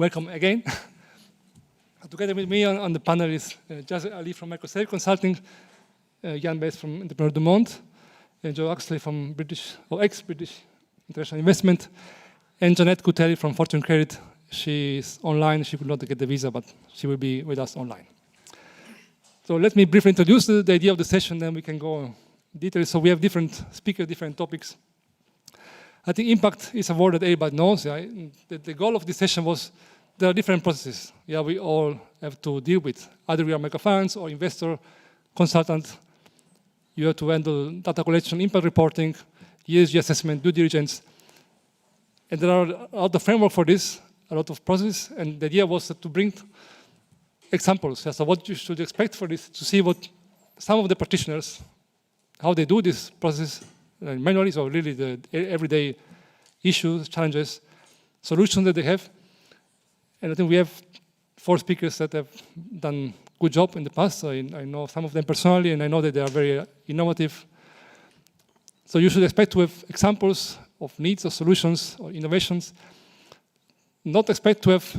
Welcome again. Together with me on the panel is Jazz Ali from Microsoft Consulting, Jan Bess from Entrepreneur du Monde, and Joe Oxley from British, or ex-British International Investment, and Jeanette Coutelli from Fortune Credit. She is online. She could not get the visa, but she will be with us online. So let me briefly introduce the idea of the session, then we can go in detail. So we have different speakers, different topics. I think impact is a word that everybody knows. Yeah? The goal of this session was there are different processes. Yeah, we all have to deal with. Either we are microfinance or investor, consultant. You have to handle data collection, impact reporting, ESG assessment, due diligence. And there are a lot of framework for this, a lot of processes. And the idea was to bring examples. Yeah, so what you should expect for this, to see what some of the practitioners, how they do this process manually, so really the everyday issues, challenges, solutions that they have. And I think we have 4 speakers that have done a good job in the past. So I know some of them personally, and I know that they are very innovative. So you should expect to have examples of needs or solutions or innovations. Not expect to have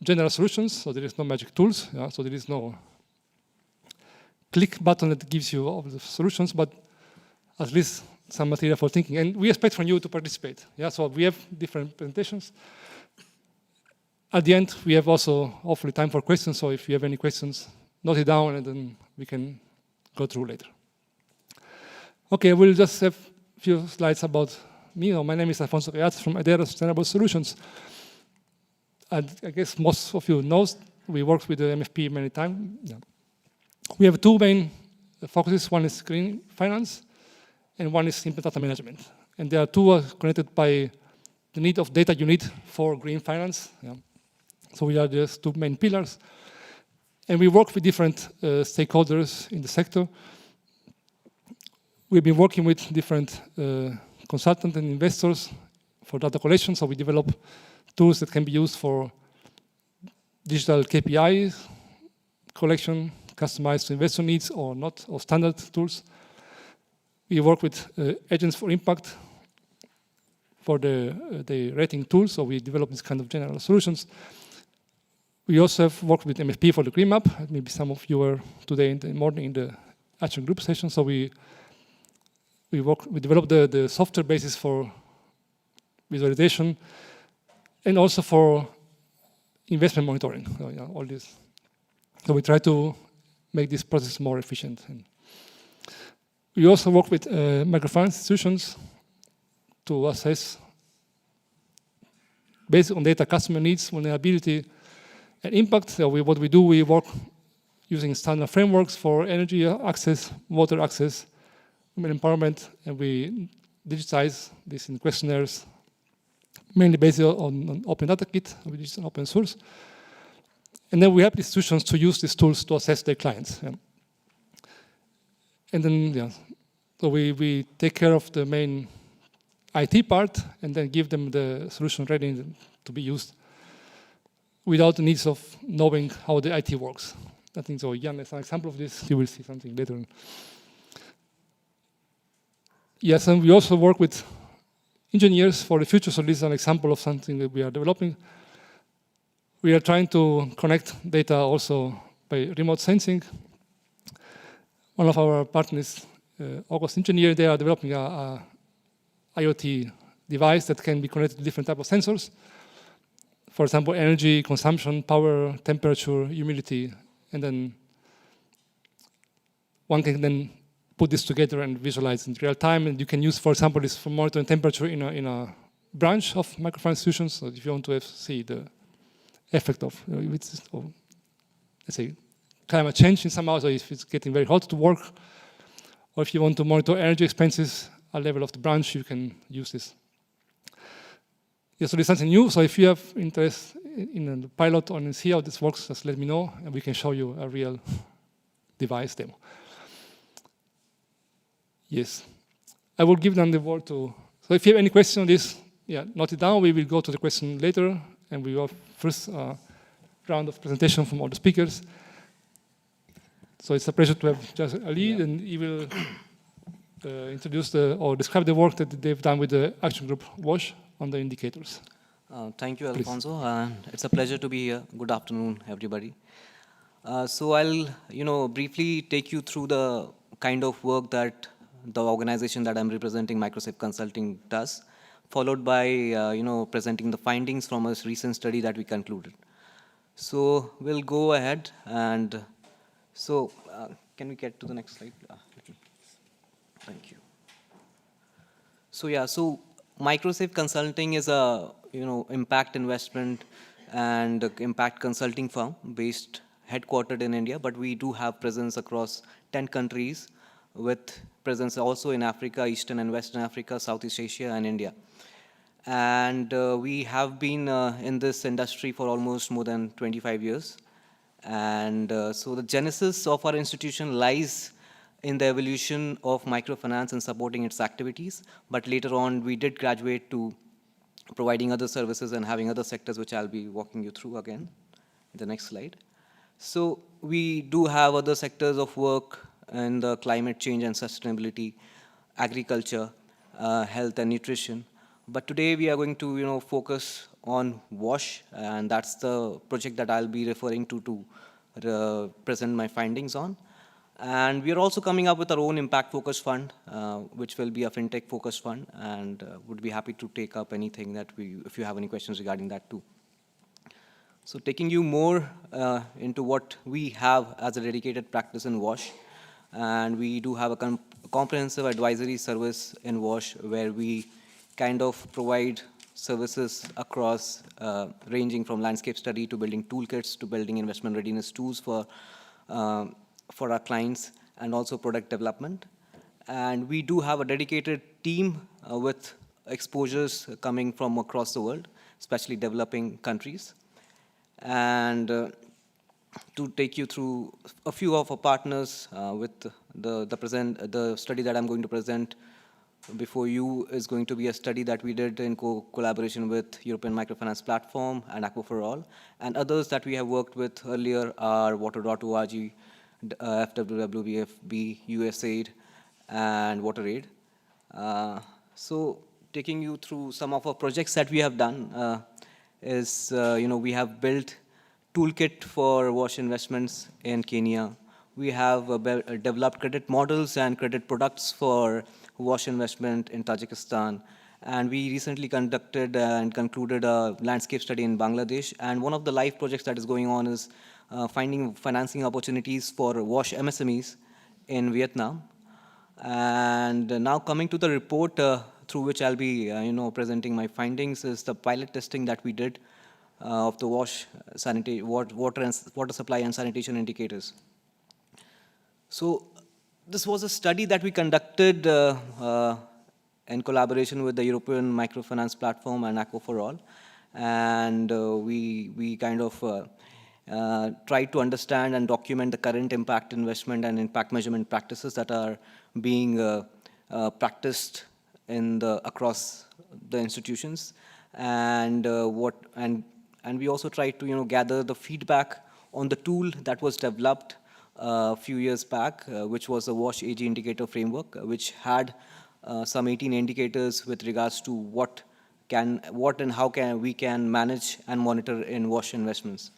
general solutions, so there is no magic tools. Yeah? So there is no click button that gives you all the solutions, but at least some material for thinking. And we expect from you to participate. Yeah? So we have different presentations. At the end, we have also hopefully time for questions. So if you have any questions, note it down and then we can go through later. Okay, we'll just have a few slides about me. My name is Alfonso Gayaz from Adera Sustainable Solutions. I guess most of you know we worked with the MFP many times. Yeah. We have 2 main focuses. One is green finance, and one is simple data management. And there are 2 connected by the need of data you need for green finance. Yeah. So we are just 2 main pillars. And we work with different stakeholders in the sector. We've been working with different consultants and investors for data collection. So we develop tools that can be used for digital KPIs collection, customized to investor needs or not, or standard tools. We work with agents for impact for the rating tools, so we develop this kind of general solutions. We also have worked with MFP for the green map. Maybe some of you were today in the morning in the action group session. So we developed the software basis for visualization and also for investment monitoring. So, yeah, all this. So we try to make this process more efficient. And we also work with microfinance institutions to assess, based on data, customer needs, vulnerability, and impact. So what we do, we work using standard frameworks for energy access, water access, women empowerment, and we digitize this in questionnaires, mainly based on Open Data Kit, which is an open source. And then we help institutions to use these tools to assess their clients. Yeah. And then, yeah, so we take care of the main IT part and then give them the solution ready to be used without the needs of knowing how the IT works. I think so. Jan is an example of this. You will see something later on. Yes, and we also work with engineers for the future. So this is an example of something that we are developing. We are trying to connect data also by remote sensing. One of our partners, August Engineer, they are developing a IoT device that can be connected to different types of sensors. For example, energy consumption, power, temperature, humidity, and then one can then put this together and visualize in real time. And you can use, for example, this for monitoring temperature in a branch of microfinance institutions. So if you want to see the effect of, let's say, climate change in somehow, so if it's getting very hot to work, or if you want to monitor energy expenses at level of the branch, you can use this. Yeah, so this is something new. So if you have interest in the pilot or in see how this works, just let me know, and we can show you a real device demo. Yes, I will give them the word to. So if you have any question on this, yeah, note it down. We will go to the question later, and we will have first round of presentation from all the speakers. So it's a pleasure to have Jazz Ali, and he will introduce or describe the work that they've done with the action group WASH on the indicators. Thank you, Please. Alfonso. It's a pleasure to be here. Good afternoon, everybody. So I'll, briefly take you through the kind of work that the organization that I'm representing, Microsoft Consulting, does, followed by, presenting the findings from a recent study that we concluded. So we'll go ahead and can we get to the next slide? Thank you. So Microsafe Consulting is a impact investment and impact consulting firm based headquartered in India, but we do have presence across 10 countries with presence also in Africa, Eastern and Western Africa, Southeast Asia, and India. And we have been in this industry for almost more than 25 years. And so the genesis of our institution lies in the evolution of microfinance and supporting its activities. But later on, we did graduate to providing other services and having other sectors, which I'll be walking you through again. The next slide. So we do have other sectors of work in the climate change and sustainability, agriculture, health and nutrition. But today we are going to focus on WASH, and that's the project that I'll be referring to present my findings on. And we are also coming up with our own impact-focused fund, which will be a fintech-focused fund, and would be happy to take up anything that if you have any questions regarding that too. So taking you more into what we have as a dedicated practice in WASH, and we do have a comprehensive advisory service in WASH where we kind of provide services across ranging from landscape study to building toolkits to building investment readiness tools for our clients, and also product development. And we do have a dedicated team with exposures coming from across the world, especially developing countries. And to take you through a few of our partners with the study that I'm going to present before you is going to be a study that we did in collaboration with European Microfinance Platform and Aqua for All. And others that we have worked with earlier are Water.org, FWWFB, USAID, and WaterAid. So taking you through some of our projects that we have done is, we have built toolkit for WASH investments in Kenya. We have developed credit models and credit products for WASH investment in Tajikistan. And we recently conducted and concluded a landscape study in Bangladesh. And one of the live projects that is going on is finding financing opportunities for WASH MSMEs in Vietnam. And now coming to the report through which I'll be presenting my findings is the pilot testing that we did of the WASH water supply and sanitation indicators. So this was a study that we conducted in collaboration with the European Microfinance Platform and Aqua for All. And we kind of tried to understand and document the current impact investment and impact measurement practices that are being practiced across the institutions. And we also tried to gather the feedback on the tool that was developed a few years back, which was the WASH AG indicator framework, which had some 18 indicators with regards to what and how we can manage and monitor in WASH investments.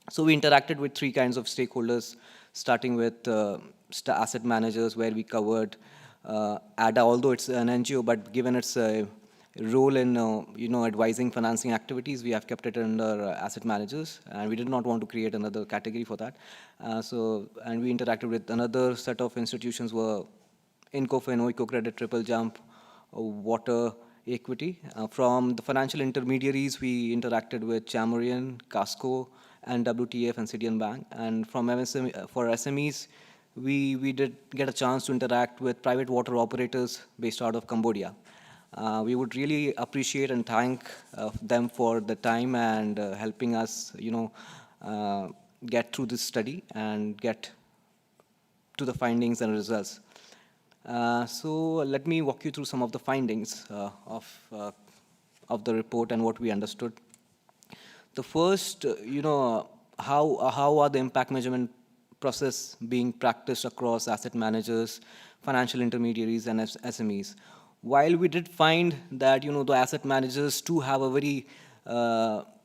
So we interacted with three kinds of stakeholders, starting with asset managers, where we covered ADA, although it's an NGO, but given its role in advising financing activities, we have kept it under asset managers, and we did not want to create another category for that. And we interacted with another set of institutions were Incofin, Oicocredit, Triple Jump, Water Equity. From the financial intermediaries, we interacted with Chamorian, Casco, and WTF and Citian Bank. And from for SMEs, we did get a chance to interact with private water operators based out of Cambodia. We would really appreciate and thank them for the time and helping us, get through this study and get to the findings and results. So let me walk you through some of the findings of the report and what we understood. The first, how are the impact measurement process being practiced across asset managers, financial intermediaries, and SMEs? While we did find that, the asset managers do have a very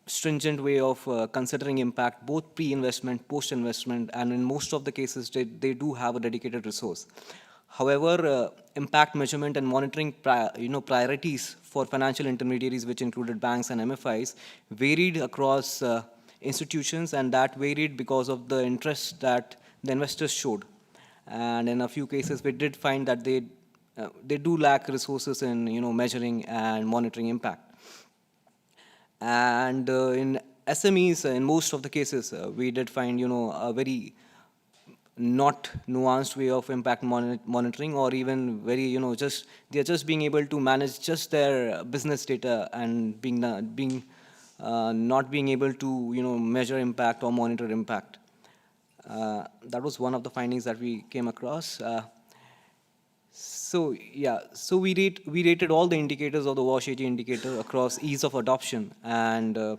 stringent way of considering impact, both pre-investment, post-investment, and in most of the cases, they do have a dedicated resource. However, impact measurement and monitoring priorities for financial intermediaries, which included banks and MFIs, varied across institutions, and that varied because of the interest that the investors showed. And in a few cases, we did find that they do lack resources in measuring and monitoring impact. And in SMEs, in most of the cases, we did find a very not nuanced way of impact monitoring, or even very just they're just being able to manage just their business data and not being able to measure impact or monitor impact. That was one of the findings that we came across. So we rated all the indicators of the WASH 80 indicator across ease of adoption and the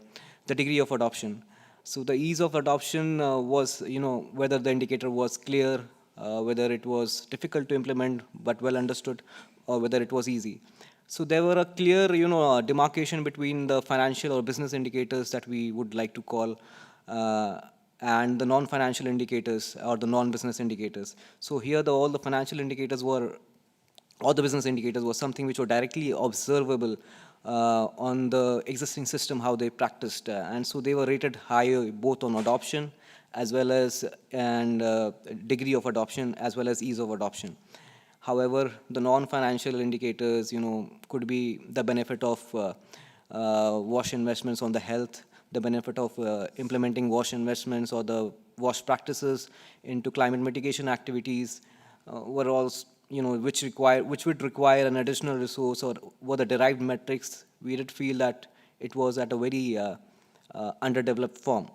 degree of adoption. So the ease of adoption was whether the indicator was clear, whether it was difficult to implement but well understood, or whether it was easy. So there were a clear demarcation between the financial or business indicators that we would like to call and the non-financial indicators or the non-business indicators. So here all the financial indicators were, or the business indicators were something which were directly observable on the existing system, how they practiced. And so they were rated higher both on adoption as well as degree of adoption as well as ease of adoption. However, the non-financial indicators, could be the benefit of WASH investments on the health, the benefit of implementing WASH investments or the WASH practices into climate mitigation activities were all, which would require an additional resource, or were the derived metrics. We did feel that it was at a very underdeveloped form.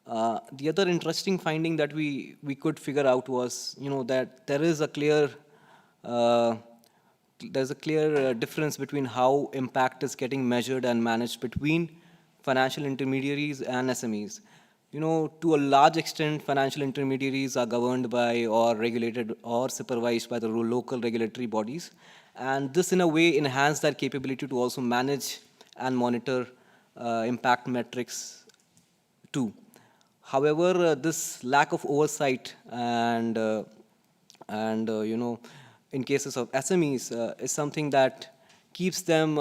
The other interesting finding that we could figure out was, that there is a clear difference between how impact is getting measured and managed between financial intermediaries and SMEs. To a large extent, financial intermediaries are governed by or regulated or supervised by the local regulatory bodies. And this, in a way, enhanced their capability to also manage and monitor impact metrics too. However, this lack of oversight and in cases of SMEs is something that keeps them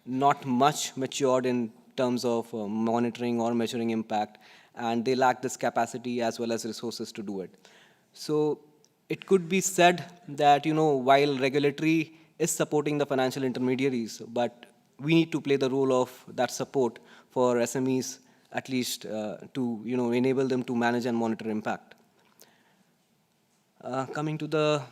not much matured in terms of monitoring or measuring impact, and they lack this capacity as well as resources to do it. So it could be said that while regulatory is supporting the financial intermediaries, but we need to play the role of that support for SMEs, at least to enable them to manage and monitor impact. Coming to the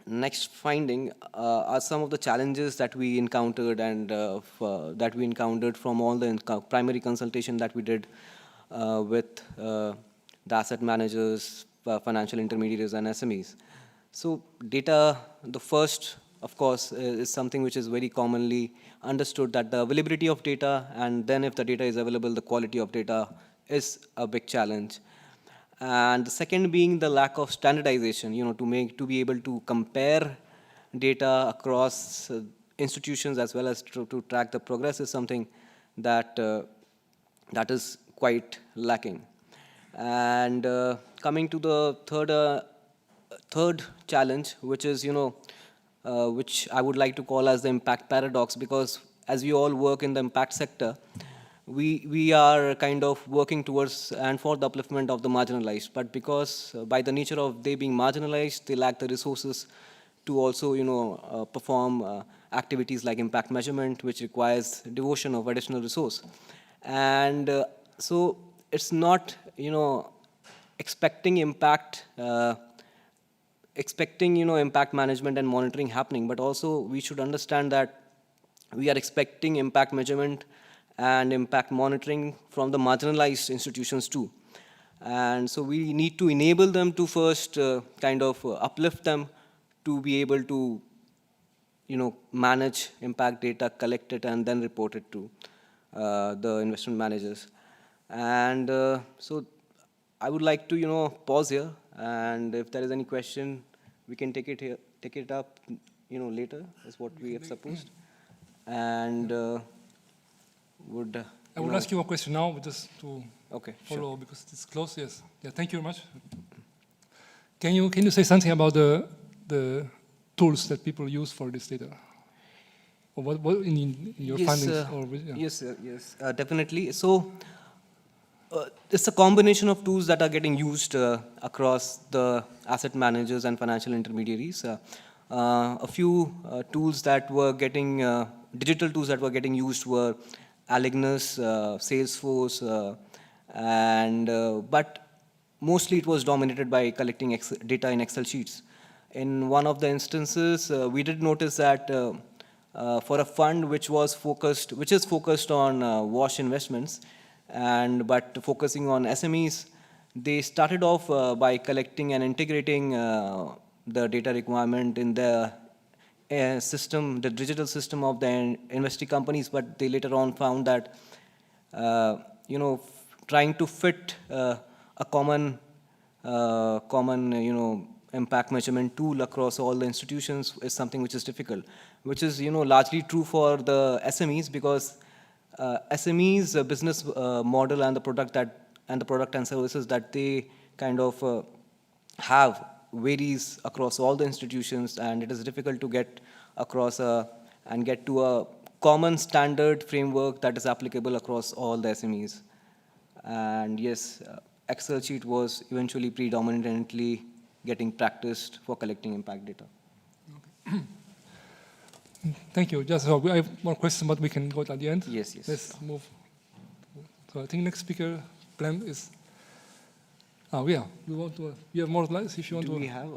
next finding are some of the challenges that we encountered and that we encountered from all the primary consultation that we did with the asset managers, financial intermediaries, and SMEs. So data, the first, of course, is something which is very commonly understood, that the availability of data, and then if the data is available, the quality of data is a big challenge. And the second being the lack of standardization, to be able to compare data across institutions as well as to track the progress is something that that is quite lacking. And coming to the third challenge, which is which I would like to call as the impact paradox, because as we all work in the impact sector, we are kind of working towards and for the upliftment of the marginalized, but because by the nature of they being marginalized, they lack the resources to also perform activities like impact measurement, which requires devotion of additional resource. And so it's not expecting impact impact management and monitoring happening, but also we should understand that we are expecting impact measurement and impact monitoring from the marginalized institutions too. And so we need to enable them to first kind of uplift them to be able to manage impact data, collect it, and then report it to the investment managers. And so I would like to pause here, and if there is any question, we can take it up later, is what we have supposed. And would I will ask you a question now, just to okay, follow sure. because it's close. Yes. Yeah. Thank you very much. Can you say something about the tools that people use for this data? Or what in your Yes, findings? Or yeah. yes, definitely. So it's a combination of tools that are getting used across the asset managers and financial intermediaries. A few tools that were getting, digital tools that were getting used were Alignus, Salesforce, but mostly it was dominated by collecting data in Excel sheets. In one of the instances, we did notice that for a fund which is focused on wash investments, but focusing on SMEs, they started off by collecting and integrating the data requirement in the system, the digital system of the investee companies, but they later on found that trying to fit a common impact measurement tool across all the institutions is something which is difficult, which is largely true for the SMEs, because SMEs business model and the product and services that they kind of have varies across all the institutions, and it is difficult to get across and get to a common standard framework that is applicable across all the SMEs. And yes, Excel sheet was eventually predominantly getting practiced for collecting impact data. Okay. Thank you. Just I have more questions, but we can go at the end. Yes. Let's move. So I think next speaker plan is. Yeah. You have more slides if you want to. Do we have?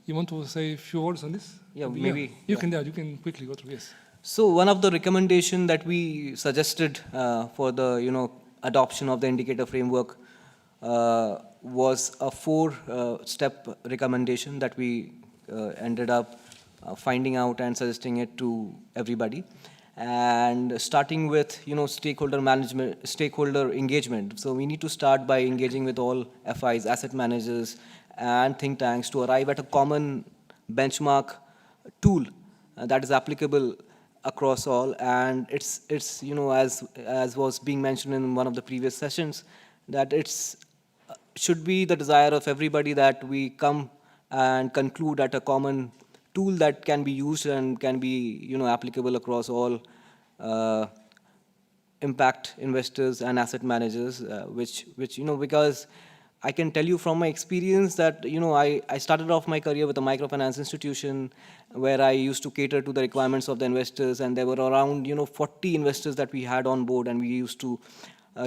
You want to say a few words on this? Yeah, maybe. You can. Yeah, you can quickly go through. Yes. So one of the recommendation that we suggested for the adoption of the indicator framework was a 4-step recommendation that we ended up finding out and suggesting it to everybody. And starting with stakeholder engagement. So we need to start by engaging with all FIs, asset managers, and think tanks to arrive at a common benchmark tool that is applicable across all. And it's as was being mentioned in one of the previous sessions, that should be the desire of everybody that we come and conclude at a common tool that can be used and can be applicable across all impact investors and asset managers, which because I can tell you from my experience that I started off my career with a microfinance institution where I used to cater to the requirements of the investors, and there were around 40 investors that we had on board, and we used to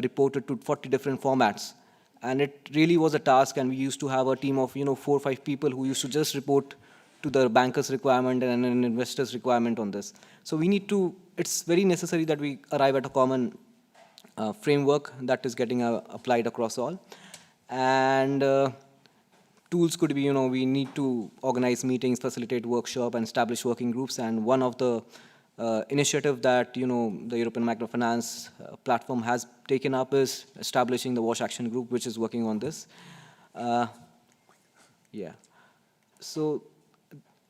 report it to 40 different formats. And it really was a task, and we used to have a team of 4 or 5 people who used to just report to the banker's requirement and an investor's requirement on this. So it's very necessary that we arrive at a common framework that is getting applied across all. And tools could be, we need to organize meetings, facilitate workshop, and establish working groups. And one of the initiative that the European Microfinance platform has taken up is establishing the WASH Action Group, which is working on this. Yeah. So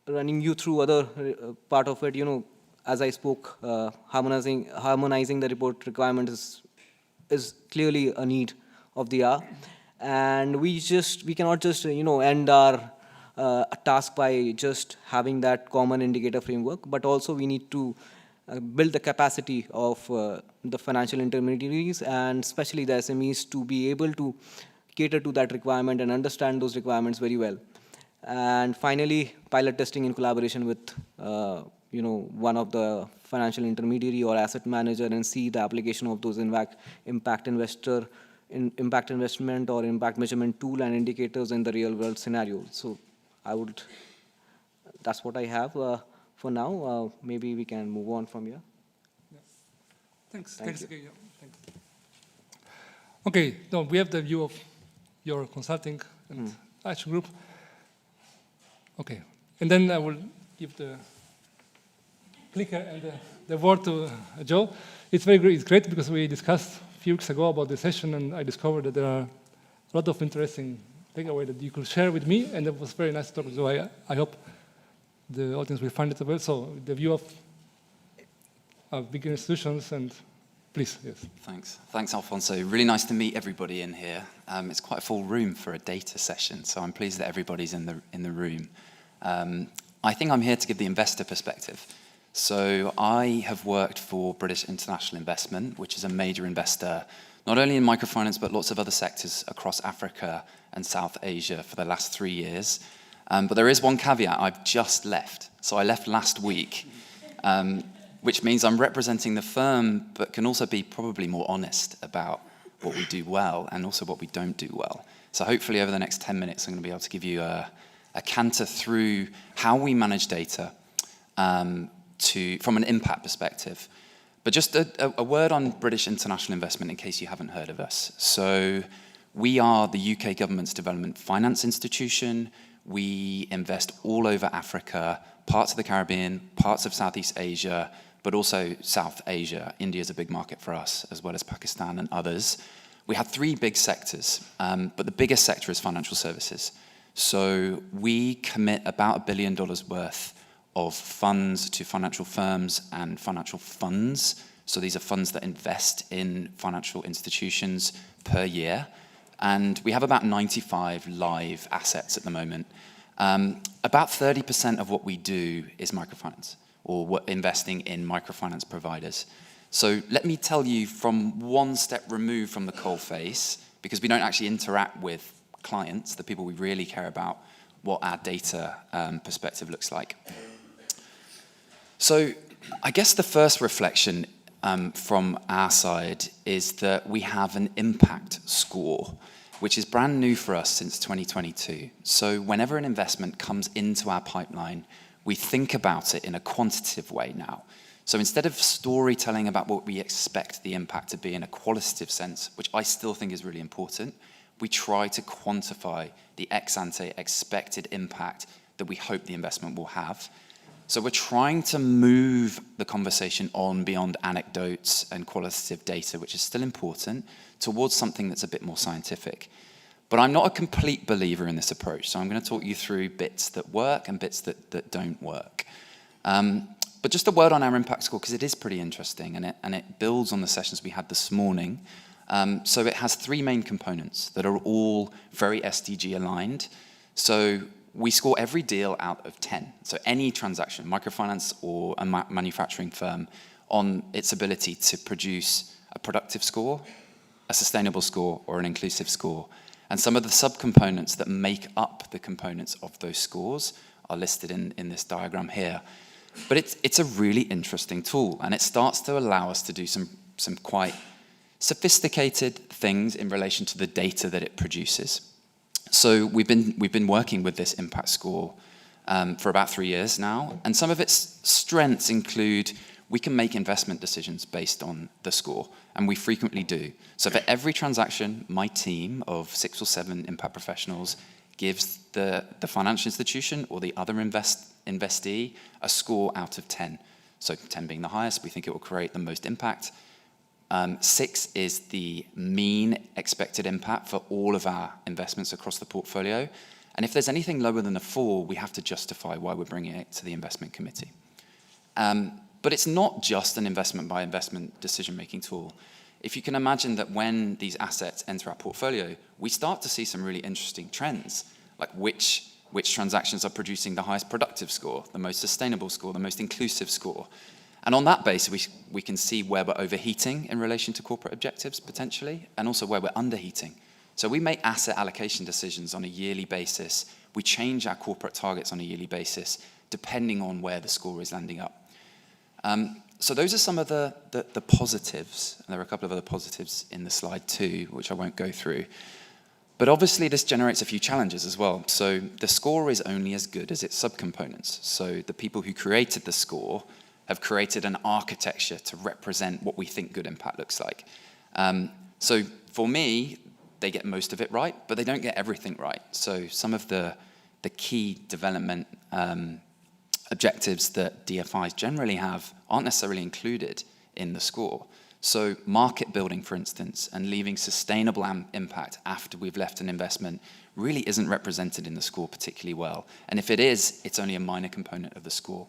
running you through other part of it, as I spoke, harmonizing the report requirement is clearly a need of the hour. And we cannot just end our task by just having that common indicator framework, but also we need to build the capacity of the financial intermediaries and especially the SMEs to be able to cater to that requirement and understand those requirements very well. And finally, pilot testing in collaboration with one of the financial intermediary or asset manager, and see the application of those impact investment or impact measurement tool and indicators in the real world scenario. So that's what I have for now. Maybe we can move on from here. Yeah. Thanks. Thanks. Okay, now we have the view of your consulting and action group. Okay, and then I will give the clicker and the word to Joe. It's great because we discussed a few weeks ago about the session, and I discovered that there are a lot of interesting takeaways that you could share with me, and it was very nice to talk to you. I hope the audience will find it as well. So the view of bigger institutions. And please, yes. Thanks, Alfonso. Really nice to meet everybody in here. It's quite a full room for a data session, so I'm pleased that everybody's in the room. I think I'm here to give the investor perspective. So I have worked for British International Investment, which is a major investor, not only in microfinance, but lots of other sectors across Africa and South Asia for the last 3 years. But there is one caveat: I've just left. So I left last week, which means I'm representing the firm, but can also be probably more honest about what we do well and also what we don't do well. So hopefully over the next 10 minutes, I'm going to be able to give you a canter through how we manage data from an impact perspective. But just a word on British International Investment in case you haven't heard of us. So we are the UK government's development finance institution. We invest all over Africa, parts of the Caribbean, parts of Southeast Asia, but also South Asia. India is a big market for us, as well as Pakistan and others. We have 3 big sectors, but the biggest sector is financial services. So we commit about $1 billion worth of funds to financial firms and financial funds. So these are funds that invest in financial institutions per year. And we have about 95 live assets at the moment. About 30% of what we do is microfinance, or investing in microfinance providers. So let me tell you from one step removed from the coalface, because we don't actually interact with clients, the people we really care about, what our data perspective looks like. So I guess the first reflection from our side is that we have an impact score, which is brand new for us since 2022. So whenever an investment comes into our pipeline, we think about it in a quantitative way now. So instead of storytelling about what we expect the impact to be in a qualitative sense, which I still think is really important, we try to quantify the ex-ante expected impact that we hope the investment will have. So we're trying to move the conversation on beyond anecdotes and qualitative data, which is still important, towards something that's a bit more scientific. But I'm not a complete believer in this approach, so I'm going to talk you through bits that work and bits that don't work. But just a word on our impact score, because it is pretty interesting, and it builds on the sessions we had this morning. So it has 3 main components that are all very SDG aligned. So we score every deal out of 10. So any transaction, microfinance or a manufacturing firm, on its ability to produce a productive score, a sustainable score, or an inclusive score. And some of the subcomponents that make up the components of those scores are listed in this diagram here. But it's a really interesting tool, and it starts to allow us to do some quite sophisticated things in relation to the data that it produces. So we've been working with this impact score for about 3 years now, and some of its strengths include we can make investment decisions based on the score, and we frequently do. So for every transaction, my team of 6 or 7 impact professionals gives the financial institution or the other investee a score out of 10. So 10 being the highest, we think it will create the most impact. 6 is the mean expected impact for all of our investments across the portfolio. And if there's anything lower than a 4, we have to justify why we're bringing it to the investment committee. But it's not just an investment by investment decision-making tool. If you can imagine that when these assets enter our portfolio, we start to see some really interesting trends, like which transactions are producing the highest productive score, the most sustainable score, the most inclusive score. And on that basis, we can see where we're overheating in relation to corporate objectives, potentially, and also where we're underheating. So we make asset allocation decisions on a yearly basis. We change our corporate targets on a yearly basis, depending on where the score is landing up. So those are some of the positives. And there are a couple of other positives in the slide too, which I won't go through. But obviously, this generates a few challenges as well. So the score is only as good as its subcomponents. So the people who created the score have created an architecture to represent what we think good impact looks like. So for me, they get most of it right, but they don't get everything right. So some of the key development objectives that DFIs generally have aren't necessarily included in the score. So market building, for instance, and leaving sustainable impact after we've left an investment really isn't represented in the score particularly well. And if it is, it's only a minor component of the score.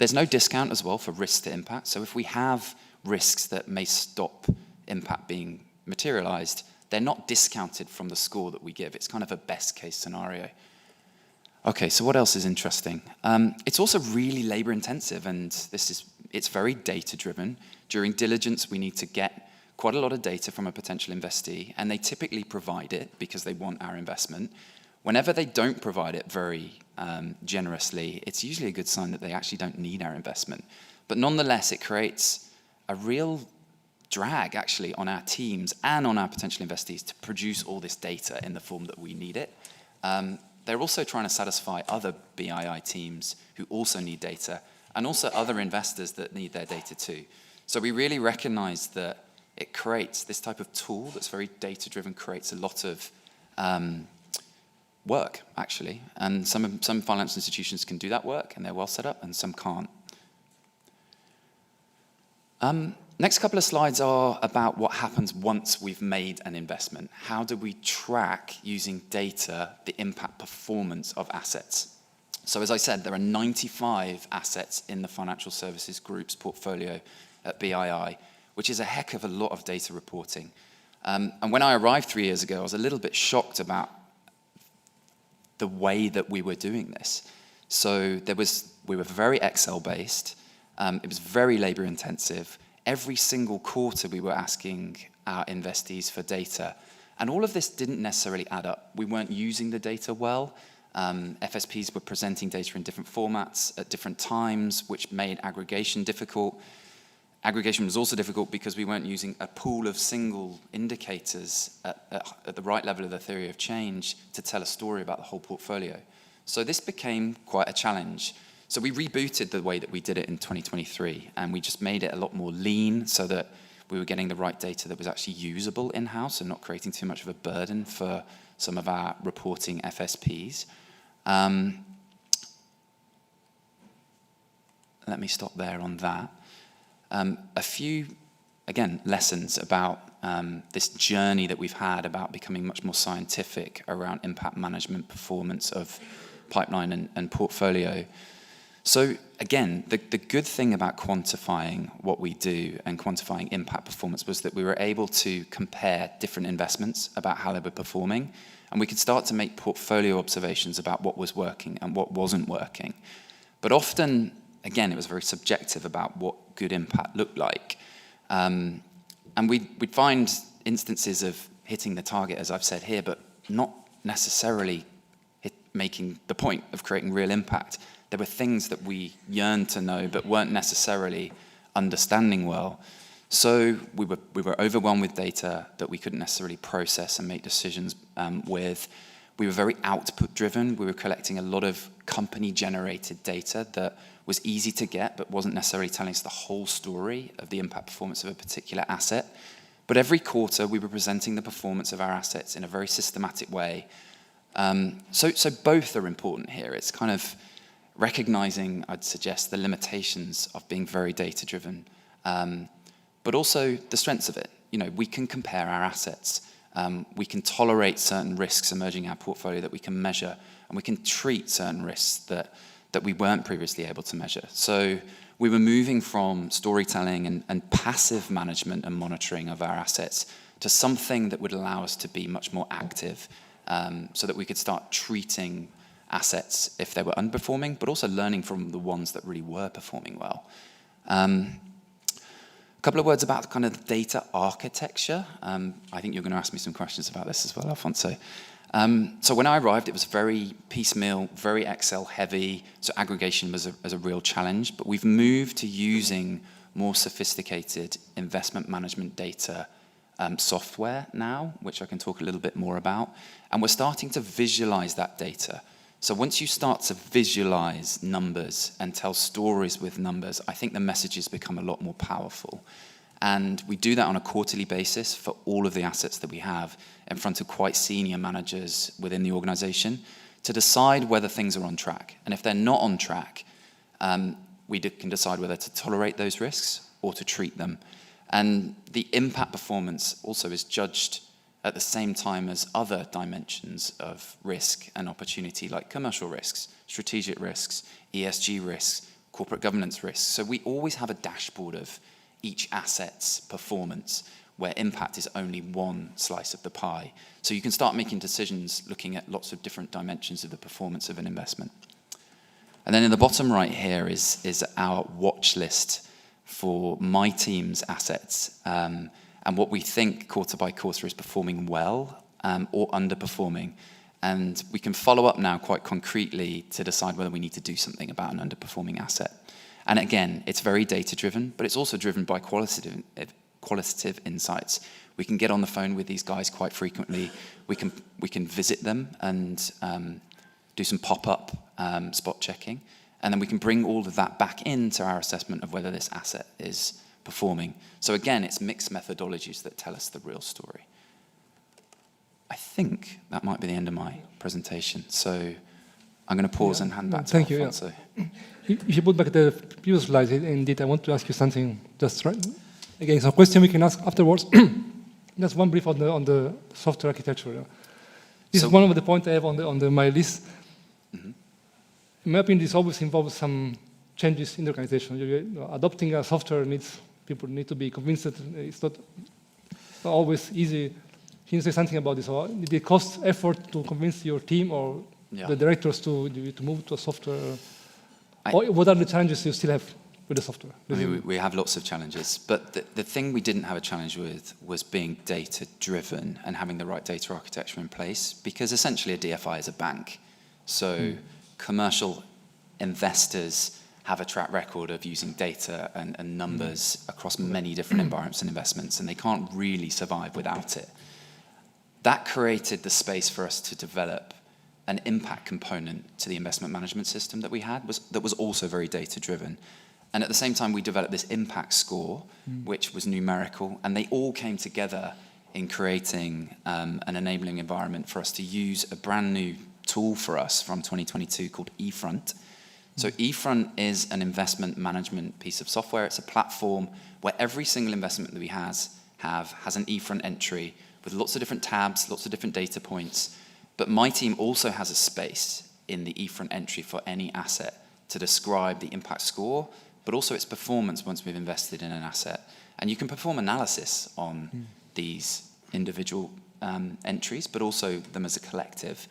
There's no discount as well for risk to impact. So if we have risks that may stop impact being materialized, they're not discounted from the score that we give. It's kind of a best case scenario. Okay, so what else is interesting? It's also really labor intensive, and it's very data driven. During diligence, we need to get quite a lot of data from a potential investee, and they typically provide it because they want our investment. Whenever they don't provide it very generously, it's usually a good sign that they actually don't need our investment. But nonetheless, it creates a real drag actually on our teams and on our potential investees to produce all this data in the form that we need it. They're also trying to satisfy other BII teams who also need data, and also other investors that need their data too. So we really recognize that it creates this type of tool that's very data-driven, creates a lot of work, actually. And some financial institutions can do that work, and they're well set up, and some can't. Next couple of slides are about what happens once we've made an investment. How do we track, using data, the impact performance of assets? So as I said, there are 95 assets in the financial services group's portfolio at BII, which is a heck of a lot of data reporting. And when I arrived 3 years ago, I was a little bit shocked about the way that we were doing this. So we were very Excel-based. It was very labor-intensive. Every single quarter, we were asking our investees for data. And all of this didn't necessarily add up. We weren't using the data well. FSPs were presenting data in different formats at different times, which made aggregation difficult. Aggregation was also difficult because we weren't using a pool of single indicators at the right level of the theory of change to tell a story about the whole portfolio. So this became quite a challenge. So we rebooted the way that we did it in 2023, and we just made it a lot more lean so that we were getting the right data that was actually usable in-house and not creating too much of a burden for some of our reporting FSPs. Let me stop there on that. A few, again, lessons about this journey that we've had about becoming much more scientific around impact management, performance of pipeline and portfolio. So again, the good thing about quantifying what we do and quantifying impact performance was that we were able to compare different investments about how they were performing, and we could start to make portfolio observations about what was working and what wasn't working. But often, again, it was very subjective about what good impact looked like. And we'd find instances of hitting the target, as I've said here, but not necessarily making the point of creating real impact. There were things that we yearned to know but weren't necessarily understanding well. So we were overwhelmed with data that we couldn't necessarily process and make decisions with. We were very output-driven. We were collecting a lot of company-generated data that was easy to get but wasn't necessarily telling us the whole story of the impact performance of a particular asset. But every quarter, we were presenting the performance of our assets in a very systematic way. So both are important here. It's kind of recognizing, I'd suggest, the limitations of being very data-driven, but also the strengths of it. You know, we can compare our assets. We can tolerate certain risks emerging in our portfolio that we can measure, and we can treat certain risks that we weren't previously able to measure. So we were moving from storytelling and passive management and monitoring of our assets to something that would allow us to be much more active, so that we could start treating assets if they were underperforming, but also learning from the ones that really were performing well. A couple of words about kind of the data architecture. I think you're going to ask me some questions about this as well, Alfonso. So when I arrived, it was very piecemeal, very Excel heavy, so aggregation was a real challenge, but we've moved to using more sophisticated investment management data software now, which I can talk a little bit more about, and we're starting to visualize that data. So once you start to visualize numbers and tell stories with numbers, I think the messages become a lot more powerful. And we do that on a quarterly basis for all of the assets that we have in front of quite senior managers within the organization to decide whether things are on track. And if they're not on track, we can decide whether to tolerate those risks or to treat them. And the impact performance also is judged at the same time as other dimensions of risk and opportunity, like commercial risks, strategic risks, ESG risks, corporate governance risks. So we always have a dashboard of each asset's performance, where impact is only one slice of the pie. So you can start making decisions looking at lots of different dimensions of the performance of an investment. And then in the bottom right here is our watch list for my team's assets, and what we think quarter by quarter is performing well or underperforming. And we can follow up now quite concretely to decide whether we need to do something about an underperforming asset. And again, it's very data-driven, but it's also driven by qualitative insights. We can get on the phone with these guys quite frequently. We can visit them and do some pop-up spot checking. And then we can bring all of that back into our assessment of whether this asset is performing. So again, it's mixed methodologies that tell us the real story. I think that might be the end of my presentation. So I'm going to pause and hand back to Alfonso. If you put back the previous slide, indeed, I want to ask you something just right. Again, it's a question we can ask afterwards. Just one brief on the software architecture. This is one of the points I have on my list. Mm-hmm. In my opinion, this always involves some changes in the organization. Adopting a software people need to be convinced that it's not always easy. Can you say something about this? Or did it cost effort to convince your team or the directors to move to a software? Or what are the challenges you still have with the software? I mean, we have lots of challenges, but the thing we didn't have a challenge with was being data-driven and having the right data architecture in place, because essentially a DFI is a bank. So commercial investors have a track record of using data and numbers across many different environments and investments, and they can't really survive without it. That created the space for us to develop an impact component to the investment management system that we had that was also very data-driven. And at the same time, we developed this impact score, which was numerical, and they all came together in creating an enabling environment for us to use a brand new tool for us from 2022 called eFront. So eFront is an investment management piece of software. It's a platform where every single investment that we has an eFront entry with lots of different tabs, lots of different data points. But my team also has a space in the eFront entry for any asset to describe the impact score, but also its performance once we've invested in an asset. And you can perform analysis on these individual entries, but also them as a collective.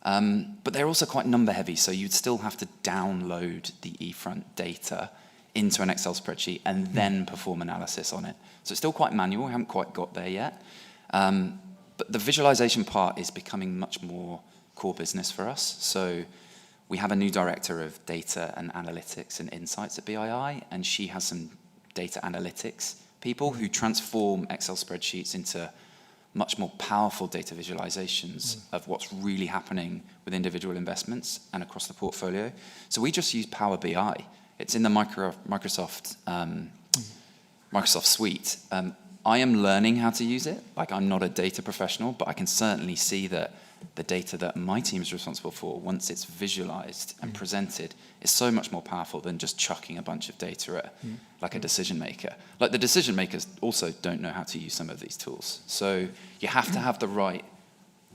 But they're also quite number heavy, so you'd still have to download the eFront data into an Excel spreadsheet and then perform analysis on it. So it's still quite manual, we haven't quite got there yet. But the visualization part is becoming much more core business for us. So we have a new director of data and analytics and insights at BII, and she has some data analytics people who transform Excel spreadsheets into much more powerful data visualizations of what's really happening with individual investments and across the portfolio. So we just use Power BI. It's in the Microsoft suite. I am learning how to use it. Like, I'm not a data professional, but I can certainly see that the data that my team is responsible for, once it's visualized and presented, is so much more powerful than just chucking a bunch of data at like a decision maker. Like, the decision makers also don't know how to use some of these tools. So you have to have the right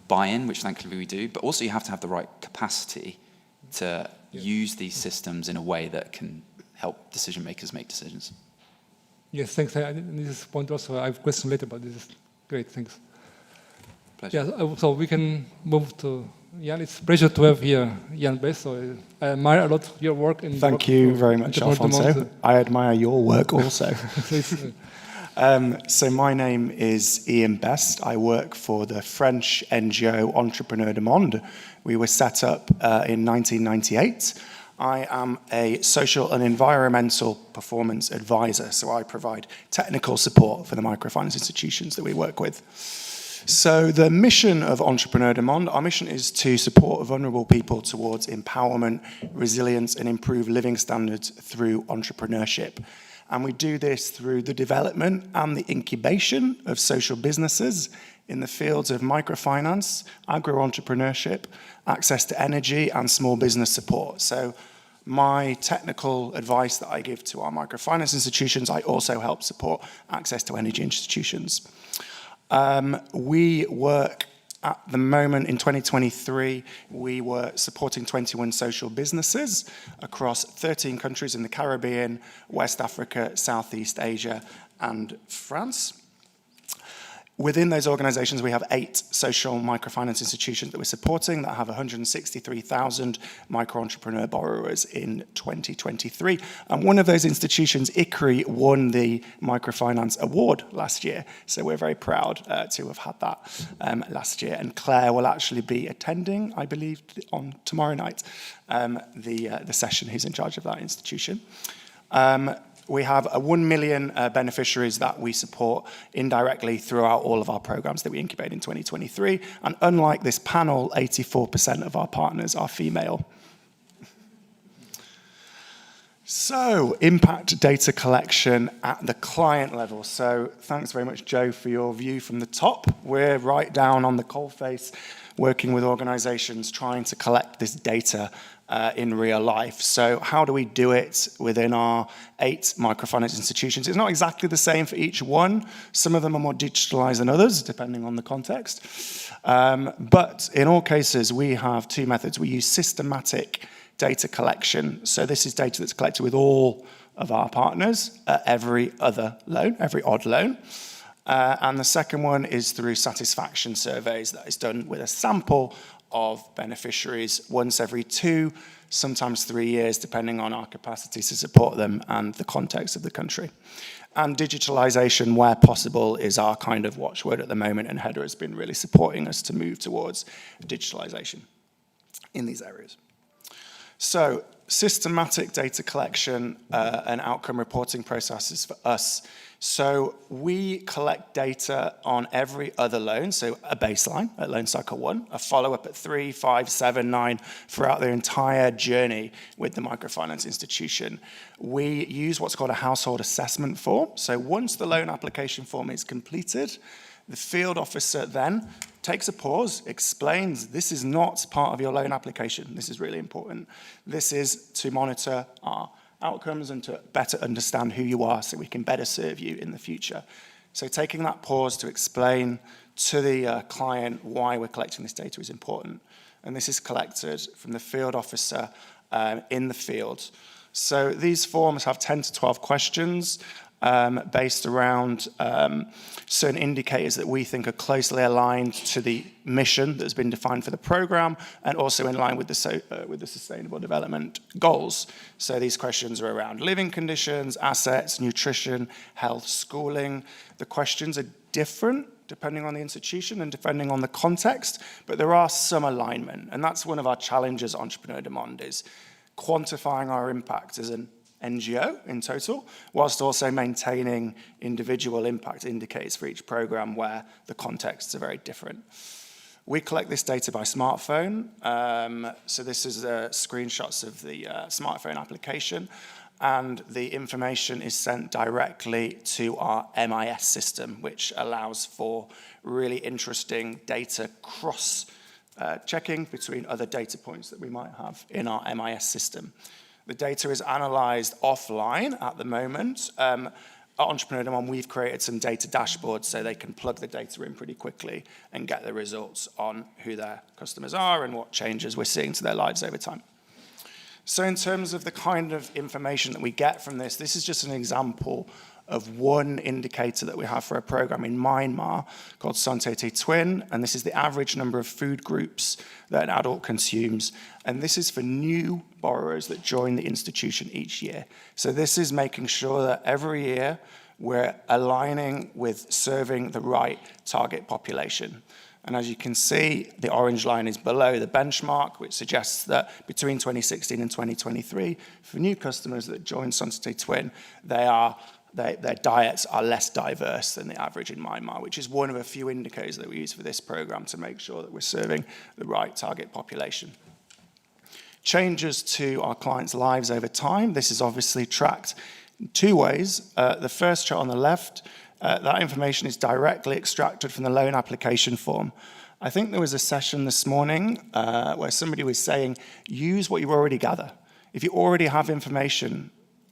buy-in, which thankfully we do, but also you have to have the right capacity to use these systems in a way that can help decision makers make decisions. Yes, thanks. This point also, I have a question later, but this is great, thanks. Pleasure. Yeah, so we can move to Jan. It's a pleasure to have here Jan Best. So I admire a lot your work. Thank you very much, Alfonso. I admire your work also. So my name is Ian Best. I work for the French NGO Entrepreneur du Monde. We were set up in 1998. I am a social and environmental performance advisor, so I provide technical support for the microfinance institutions that we work with. So the mission of Entrepreneur du Monde, our mission is to support vulnerable people towards empowerment, resilience, and improved living standards through entrepreneurship. And we do this through the development and the incubation of social businesses in the fields of microfinance, agro-entrepreneurship, access to energy, and small business support. So my technical advice that I give to our microfinance institutions, I also help support access to energy institutions. We work At the moment, in 2023, we were supporting 21 social businesses across 13 countries in the Caribbean, West Africa, Southeast Asia, and France. Within those organizations, we have 8 social microfinance institutions that we're supporting that have 163,000 micro-entrepreneur borrowers in 2023. And one of those institutions, ICRI, won the Microfinance Award last year. So we're very proud to have had that last year. And Claire will actually be attending, I believe, on tomorrow night, the session. Who's in charge of that institution. We have 1 million beneficiaries that we support indirectly throughout all of our programs that we incubate in 2023. And unlike this panel, 84% of our partners are female. So, impact data collection at the client level. So, thanks very much, Joe, for your view from the top. We're right down on the coalface, working with organizations, trying to collect this data in real life. So how do we do it within our 8 microfinance institutions? It's not exactly the same for each one. Some of them are more digitalized than others, depending on the context. But in all cases, we have 2 methods. We use systematic data collection. So this is data that's collected with all of our partners at every other loan, every odd loan. And the second one is through satisfaction surveys that is done with a sample of beneficiaries once every 2, sometimes 3 years, depending on our capacity to support them and the context of the country. And digitalization, where possible, is our kind of watchword at the moment, and Heather has been really supporting us to move towards digitalization in these areas. So, systematic data collection and outcome reporting processes for us. So we collect data on every other loan, so a baseline at loan cycle 1, a follow-up at 3, 5, 7, 9, throughout their entire journey with the microfinance institution. We use what's called a household assessment form. So once the loan application form is completed, the field officer then takes a pause, explains, this is not part of your loan application. This is really important. This is to monitor our outcomes and to better understand who you are so we can better serve you in the future. So taking that pause to explain to the client why we're collecting this data is important. And this is collected from the field officer in the field. So these forms have 10 to 12 questions based around certain indicators that we think are closely aligned to the mission that has been defined for the program, and also in line with the Sustainable Development Goals. So these questions are around living conditions, assets, nutrition, health, schooling. The questions are different depending on the institution and depending on the context, but there are some alignment, and that's one of our challenges at Entrepreneur de Monde, is quantifying our impact as an NGO in total, whilst also maintaining individual impact indicators for each program where the contexts are very different. We collect this data by smartphone. So this is screenshots of the smartphone application, and the information is sent directly to our MIS system, which allows for really interesting data cross-checking between other data points that we might have in our MIS system. The data is analyzed offline at the moment. At Entrepreneur de Monde, we've created some data dashboards so they can plug the data in pretty quickly and get the results on who their customers are and what changes we're seeing to their lives over time. So in terms of the kind of information that we get from this, this is just an example of one indicator that we have for a program in Myanmar called Santé Twin, and this is the average number of food groups that an adult consumes, and this is for new borrowers that join the institution each year. So this is making sure that every year we're aligning with serving the right target population. And as you can see, the orange line is below the benchmark, which suggests that between 2016 and 2023, for new customers that join Santé Twin, their diets are less diverse than the average in Myanmar, which is one of a few indicators that we use for this program to make sure that we're serving the right target population. Changes to our clients' lives over time. This is obviously tracked in 2 ways. The first chart on the left, that information is directly extracted from the loan application form. I think there was a session this morning where somebody was saying, use what you already gather. If you already have information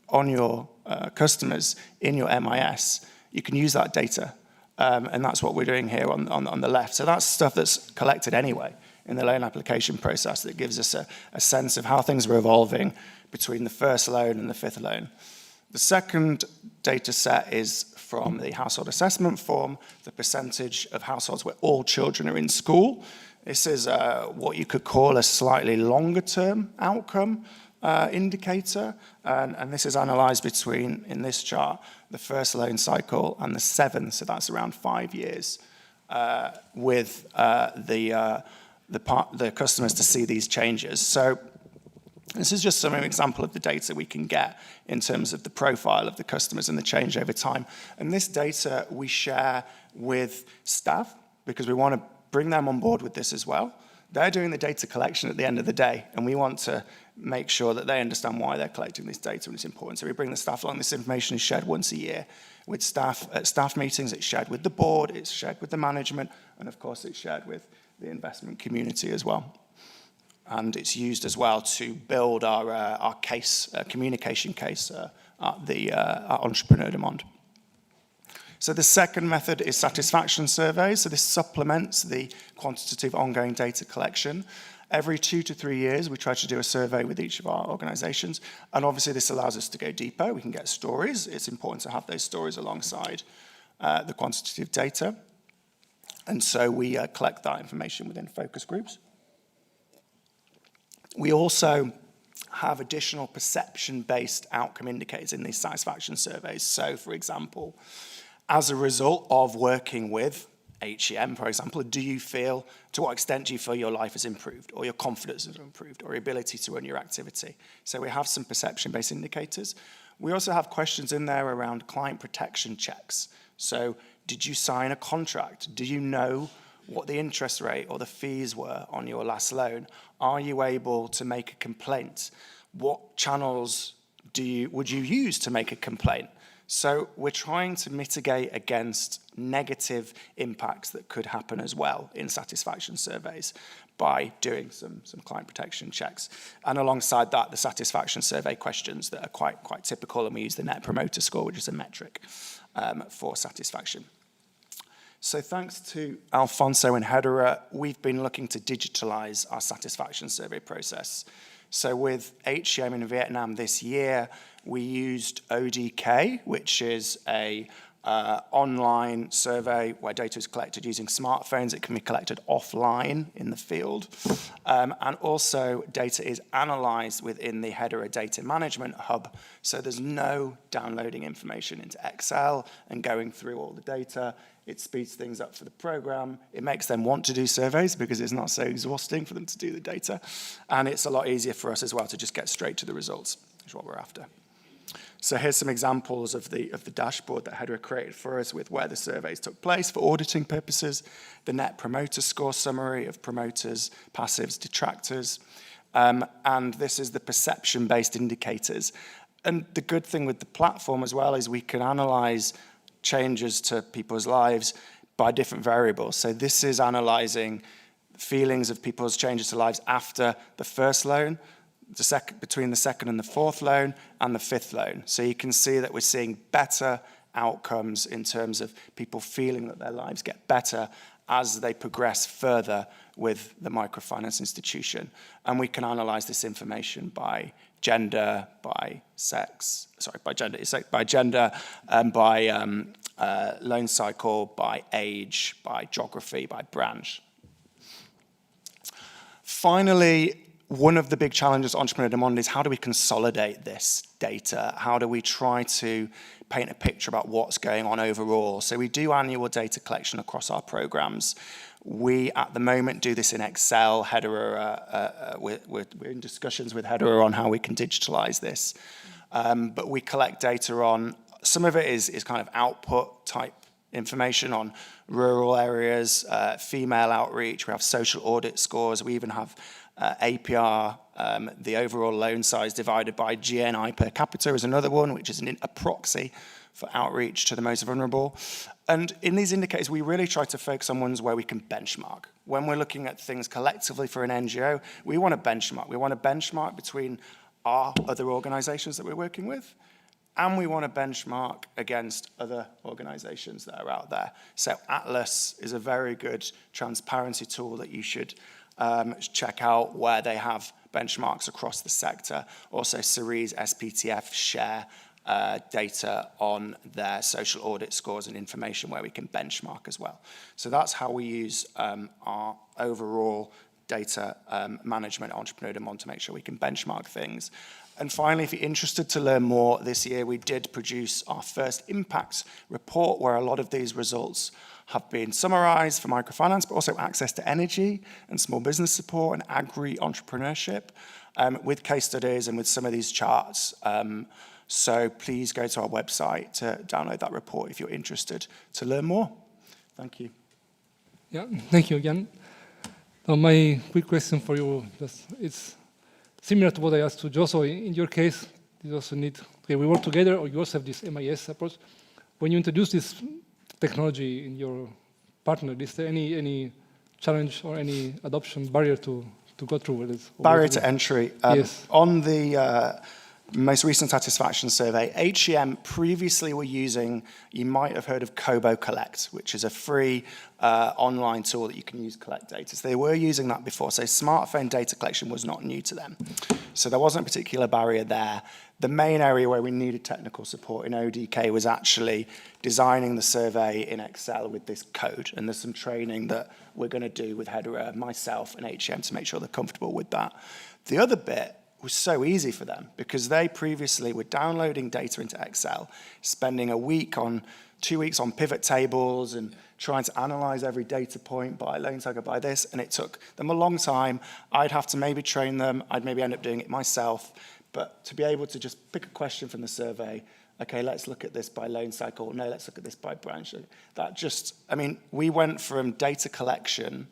on your customers in your MIS, you can use that data And that's what we're doing here on the left. So that's stuff that's collected anyway in the loan application process that gives us a sense of how things are evolving between the first loan and the fifth loan. The second data set is from the household assessment form, the percentage of households where all children are in school. This is what you could call a slightly longer term outcome indicator. And this is analysed between, in this chart, the first loan cycle and the seventh, so that's around 5 years, with the customers to see these changes. So this is just some example of the data we can get in terms of the profile of the customers and the change over time. And this data we share with staff because we want to bring them on board with this as well. They're doing the data collection at the end of the day, and we want to make sure that they understand why they're collecting this data and it's important. So we bring the staff along. This information is shared once a year with staff at staff meetings. It's shared with the board, it's shared with the management, and of course it's shared with the investment community as well. And it's used as well to build our case, communication case at the Entrepreneur Demand. So the second method is satisfaction surveys. So this supplements the quantitative ongoing data collection. Every 2 to 3 years, we try to do a survey with each of our organizations. And obviously this allows us to go deeper. We can get stories. It's important to have those stories alongside the quantitative data. And so we collect that information within focus groups. We also have additional perception-based outcome indicators in these satisfaction surveys. So, for example, as a result of working with HEM, for example, to what extent do you feel your life has improved, or your confidence has improved, or your ability to run your activity? So we have some perception-based indicators. We also have questions in there around client protection checks. So did you sign a contract? Do you know what the interest rate or the fees were on your last loan? Are you able to make a complaint? What channels would you use to make a complaint? So we're trying to mitigate against negative impacts that could happen as well in satisfaction surveys by doing some client protection checks. And alongside that, the satisfaction survey questions that are quite typical, and we use the Net Promoter Score, which is a metric for satisfaction. So thanks to Alfonso and Hedera, we've been looking to digitalize our satisfaction survey process. So with HEM in Vietnam this year, we used ODK, which is a online survey where data is collected using smartphones. It can be collected offline in the field. And also data is analyzed within the Hedera Data Management Hub. So there's no downloading information into Excel and going through all the data. It speeds things up for the program. It makes them want to do surveys because it's not so exhausting for them to do the data. And it's a lot easier for us as well to just get straight to the results, which is what we're after. So here's some examples of the dashboard that Hedera created for us with where the surveys took place for auditing purposes, the Net Promoter Score summary of promoters, passives, detractors, and this is the perception-based indicators. And the good thing with the platform as well is we can analyze changes to people's lives by different variables. So this is analyzing feelings of people's changes to lives after the first loan, between the second and the fourth loan, and the fifth loan. So you can see that we're seeing better outcomes in terms of people feeling that their lives get better as they progress further with the microfinance institution. And we can analyze this information by gender, by loan cycle, by age, by geography, by branch. Finally, one of the big challenges Entrepreneur Demand is how do we consolidate this data? How do we try to paint a picture about what's going on overall? So we do annual data collection across our programs. We, at the moment, do this in Excel. Hedera, we're in discussions with Hedera on how we can digitalize this. But we collect data on, some of it is kind of output type information on rural areas, female outreach. We have social audit scores. We even have APR, the overall loan size divided by GNI per capita is another one, which is a proxy for outreach to the most vulnerable. And in these indicators, we really try to focus on ones where we can benchmark. When we're looking at things collectively for an NGO, we want to benchmark. We want to benchmark between our other organizations that we're working with and we want to benchmark against other organizations that are out there. So Atlas is a very good transparency tool that you should check out, where they have benchmarks across the sector. Also, Ceres, SPTF share data on their social audit scores and information where we can benchmark as well. So that's how we use our overall data management Entrepreneur de Monde to make sure we can benchmark things. And finally, if you're interested to learn more, this year we did produce our first impact report, where a lot of these results have been summarized for microfinance, but also access to energy and small business support and agri-entrepreneurship, with case studies and with some of these charts. So please go to our website to download that report if you're interested to learn more. Thank you. Yeah, thank you, Jan. Now, my quick question for you, it's similar to what I asked to Joe. So in your case, you also need, okay, we work together, or you also have this MIS approach. When you introduce this technology in your partner, is there any challenge or any adoption barrier to go through with it? Barrier to entry. Yes. On the most recent satisfaction survey, HEM previously were using, you might have heard of Kobo Collect, which is a free online tool that you can use to collect data. So they were using that before. So smartphone data collection was not new to them. So there wasn't a particular barrier there. The main area where we needed technical support in ODK was actually designing the survey in Excel with this code. And there's some training that we're going to do with Hedera, myself, and HEM to make sure they're comfortable with that. The other bit was so easy for them because they previously were downloading data into Excel, spending 2 weeks on pivot tables and trying to analyze every data point by loan target, by this, and it took them a long time. I'd have to maybe train them. I'd maybe end up doing it myself. But to be able to just pick a question from the survey, okay, let's look at this by loan cycle. No, let's look at this by branch. That just, I mean, we went from data collection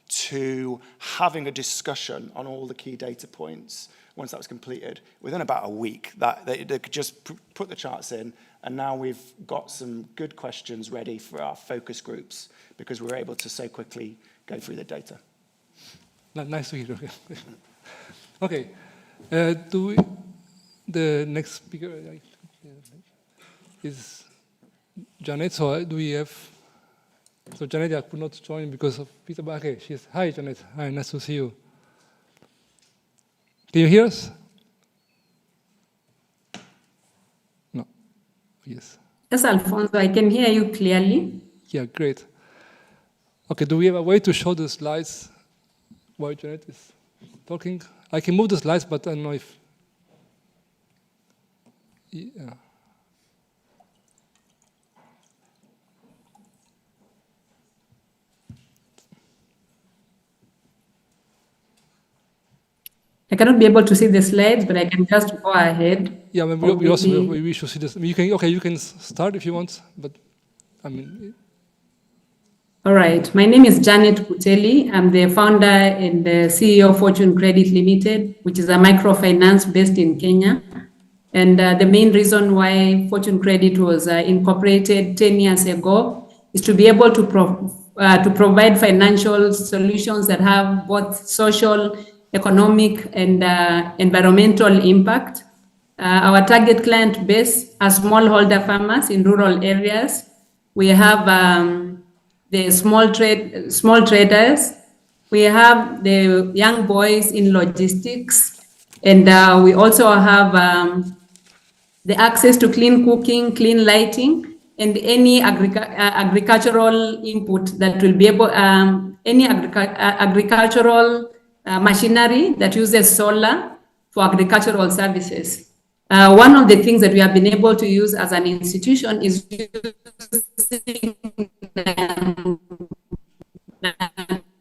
to having a discussion on all the key data points once that was completed within about a week. That they could just put the charts in, and now we've got some good questions ready for our focus groups because we're able to so quickly go through the data. Nice to hear. Okay. The next speaker is Janet. So do we have? So Janet, I could not join because of Peter. Okay, hi Janet. Hi, nice to see you. Can you hear us? No. Yes. Yes, Alfonso, I can hear you clearly. Yeah, great. Okay, do we have a way to show the slides while Janet is talking? I can move the slides, but I don't know if. Yeah. I cannot be able to see the slides, but I can just go ahead. Yeah, we should see this. You can start if you want, but I mean. All right. My name is Janet Kuteli. I'm the founder and the CEO of Fortune Credit Limited, which is a microfinance based in Kenya. And the main reason why Fortune Credit was incorporated 10 years ago is to be able to provide financial solutions that have both social, economic, and environmental impact. Our target client base are smallholder farmers in rural areas. We have the small traders. We have the young boys in logistics, and we also have the access to clean cooking, clean lighting, and any agricultural input that will be able, any agricultural machinery that uses solar for agricultural services. One of the things that we have been able to use as an institution is using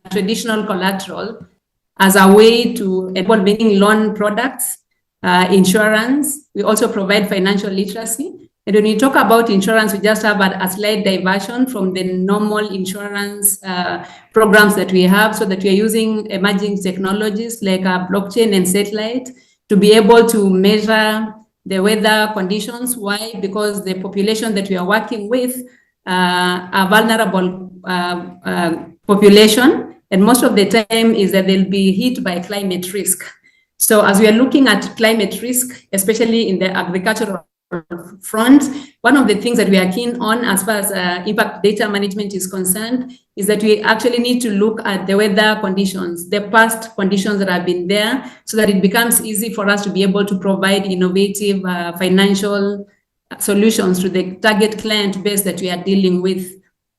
traditional collateral as a way to enable making loan products, insurance. We also provide financial literacy. And when we talk about insurance, we just have a slight diversion from the normal insurance programs that we have, so that we are using emerging technologies like blockchain and satellite to be able to measure the weather conditions. Why? Because the population that we are working with are vulnerable population, and most of the time is that they'll be hit by climate risk. So as we are looking at climate risk, especially in the agricultural front, one of the things that we are keen on as far as impact data management is concerned is that we actually need to look at the weather conditions, the past conditions that have been there, so that it becomes easy for us to be able to provide innovative financial solutions to the target client base that we are dealing with.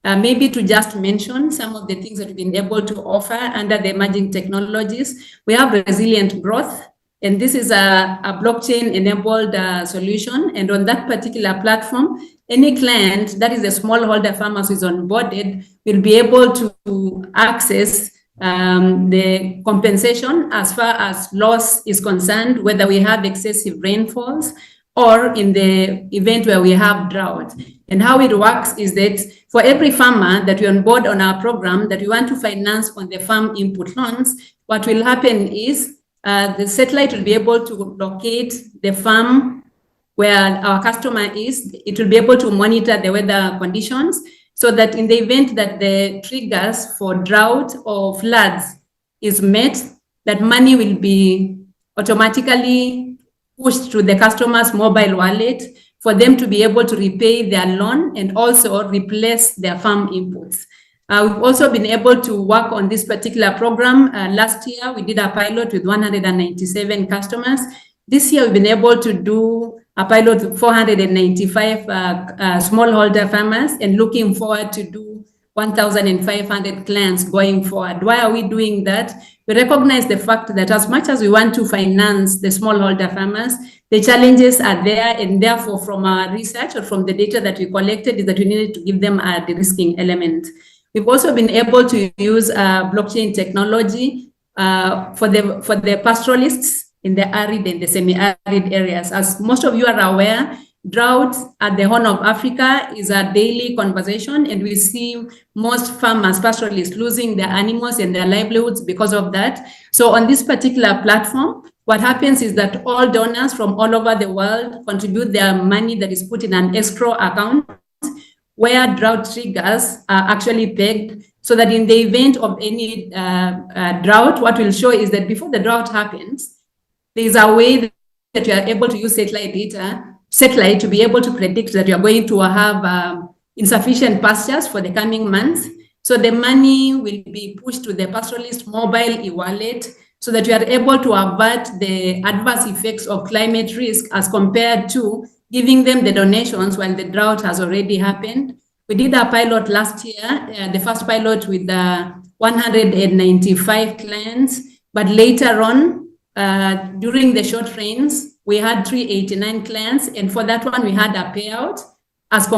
Maybe to just mention some of the things that we've been able to offer under the emerging technologies, we have resilient growth. And this is a blockchain-enabled solution. And on that particular platform, any client that is a smallholder farmer who is onboarded will be able to access the compensation as far as loss is concerned, whether we have excessive rainfalls or in the event where we have drought. And how it works is that for every farmer that we onboard on our program that we want to finance on the farm input loans, what will happen is the satellite will be able to locate the farm where our customer is. It will be able to monitor the weather conditions so that in the event that the triggers for drought or floods is met, that money will be automatically pushed to the customer's mobile wallet for them to be able to repay their loan and also replace their farm inputs. We've also been able to work on this particular program. Last year, we did a pilot with 197 customers. This year, we've been able to do a pilot with 495 smallholder farmers and looking forward to do 1,500 clients going forward. Why are we doing that? We recognize the fact that as much as we want to finance the smallholder farmers, the challenges are there, and therefore from our research or from the data that we collected is that we needed to give them a de-risking element. We've also been able to use blockchain technology for the pastoralists in the arid and the semi-arid areas. As most of you are aware, drought at the Horn of Africa is a daily conversation, and we see most farmers, pastoralists, losing their animals and their livelihoods because of that. So on this particular platform, what happens is that all donors from all over the world contribute their money that is put in an escrow account where drought triggers are actually pegged, so that in the event of any drought, what will show is that before the drought happens, there is a way that you are able to use satellite to be able to predict that you are going to have insufficient pastures for the coming months. So the money will be pushed to the pastoralist mobile e-wallet so that you are able to avert the adverse effects of climate risk as compared to giving them the donations when the drought has already happened. We did a pilot last year, the first pilot with 195 clients, but later on, during the short rains, we had 389 clients, and for that one, we had a payout as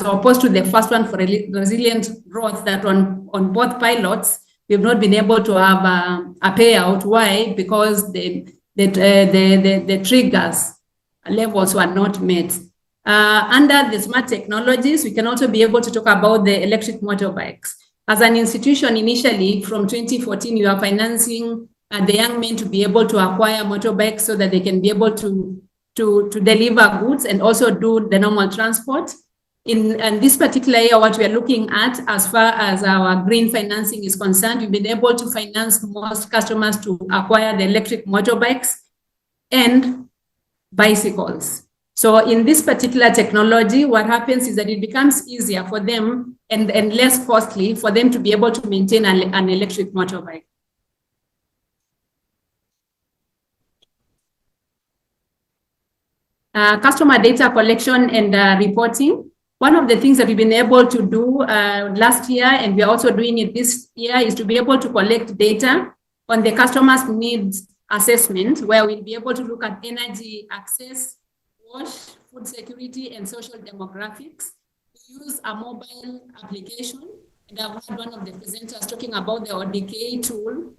opposed to the first one for resilient growth that on both pilots, we've not been able to have a payout. Why? Because the triggers levels were not met. Under the smart technologies, we can also be able to talk about the electric motorbikes. As an institution, initially from 2014, we are financing the young men to be able to acquire motorbikes so that they can be able to deliver goods and also do the normal transport. In this particular year, what we are looking at as far as our green financing is concerned, we've been able to finance most customers to acquire the electric motorbikes and bicycles. So in this particular technology, what happens is that it becomes easier for them and less costly for them to be able to maintain an electric motorbike. Customer data collection and reporting. One of the things that we've been able to do last year, and we're also doing it this year, is to be able to collect data on the customer's needs assessment, where we'll be able to look at energy access, wash, food security, and social demographics. We use a mobile application, and I've had one of the presenters talking about the ODK tool.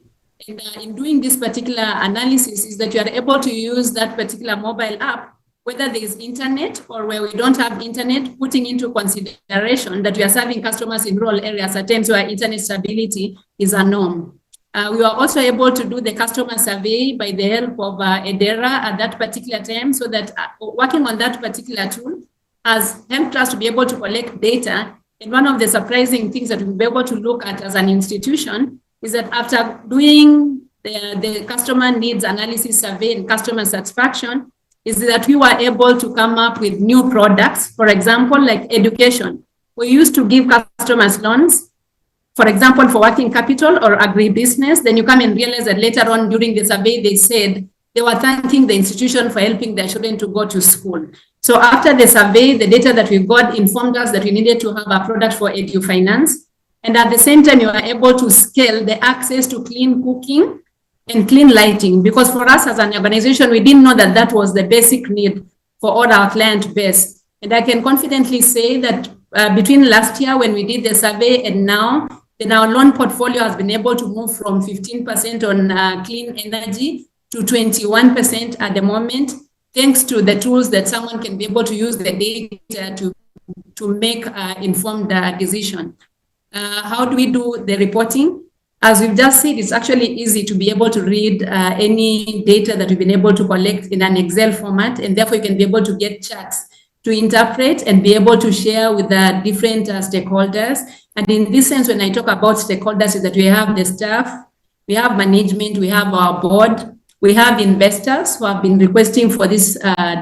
And in doing this particular analysis is that you are able to use that particular mobile app, whether there is internet or where we don't have internet, putting into consideration that we are serving customers in rural areas at times where internet stability is a norm. We were also able to do the customer survey by the help of Edera at that particular time, so that working on that particular tool has helped us to be able to collect data. And one of the surprising things that we'll be able to look at as an institution is that after doing the customer needs analysis survey and customer satisfaction, is that we were able to come up with new products, for example, like education. We used to give customers loans, for example, for working capital or agribusiness. Then you come and realize that later on during the survey, they said they were thanking the institution for helping their children to go to school. So after the survey, the data that we got informed us that we needed to have a product for EduFinance. And at the same time, you are able to scale the access to clean cooking and clean lighting, because for us as an organization, we didn't know that that was the basic need for all our client base. And I can confidently say that between last year when we did the survey and now, then our loan portfolio has been able to move from 15% on clean energy to 21% at the moment, thanks to the tools that someone can be able to use the data to make informed decision. How do we do the reporting? As we've just said, it's actually easy to be able to read any data that we've been able to collect in an Excel format, and therefore you can be able to get charts to interpret and be able to share with the different stakeholders. And in this sense, when I talk about stakeholders, is that we have the staff, we have management, we have our board, we have investors who have been requesting for this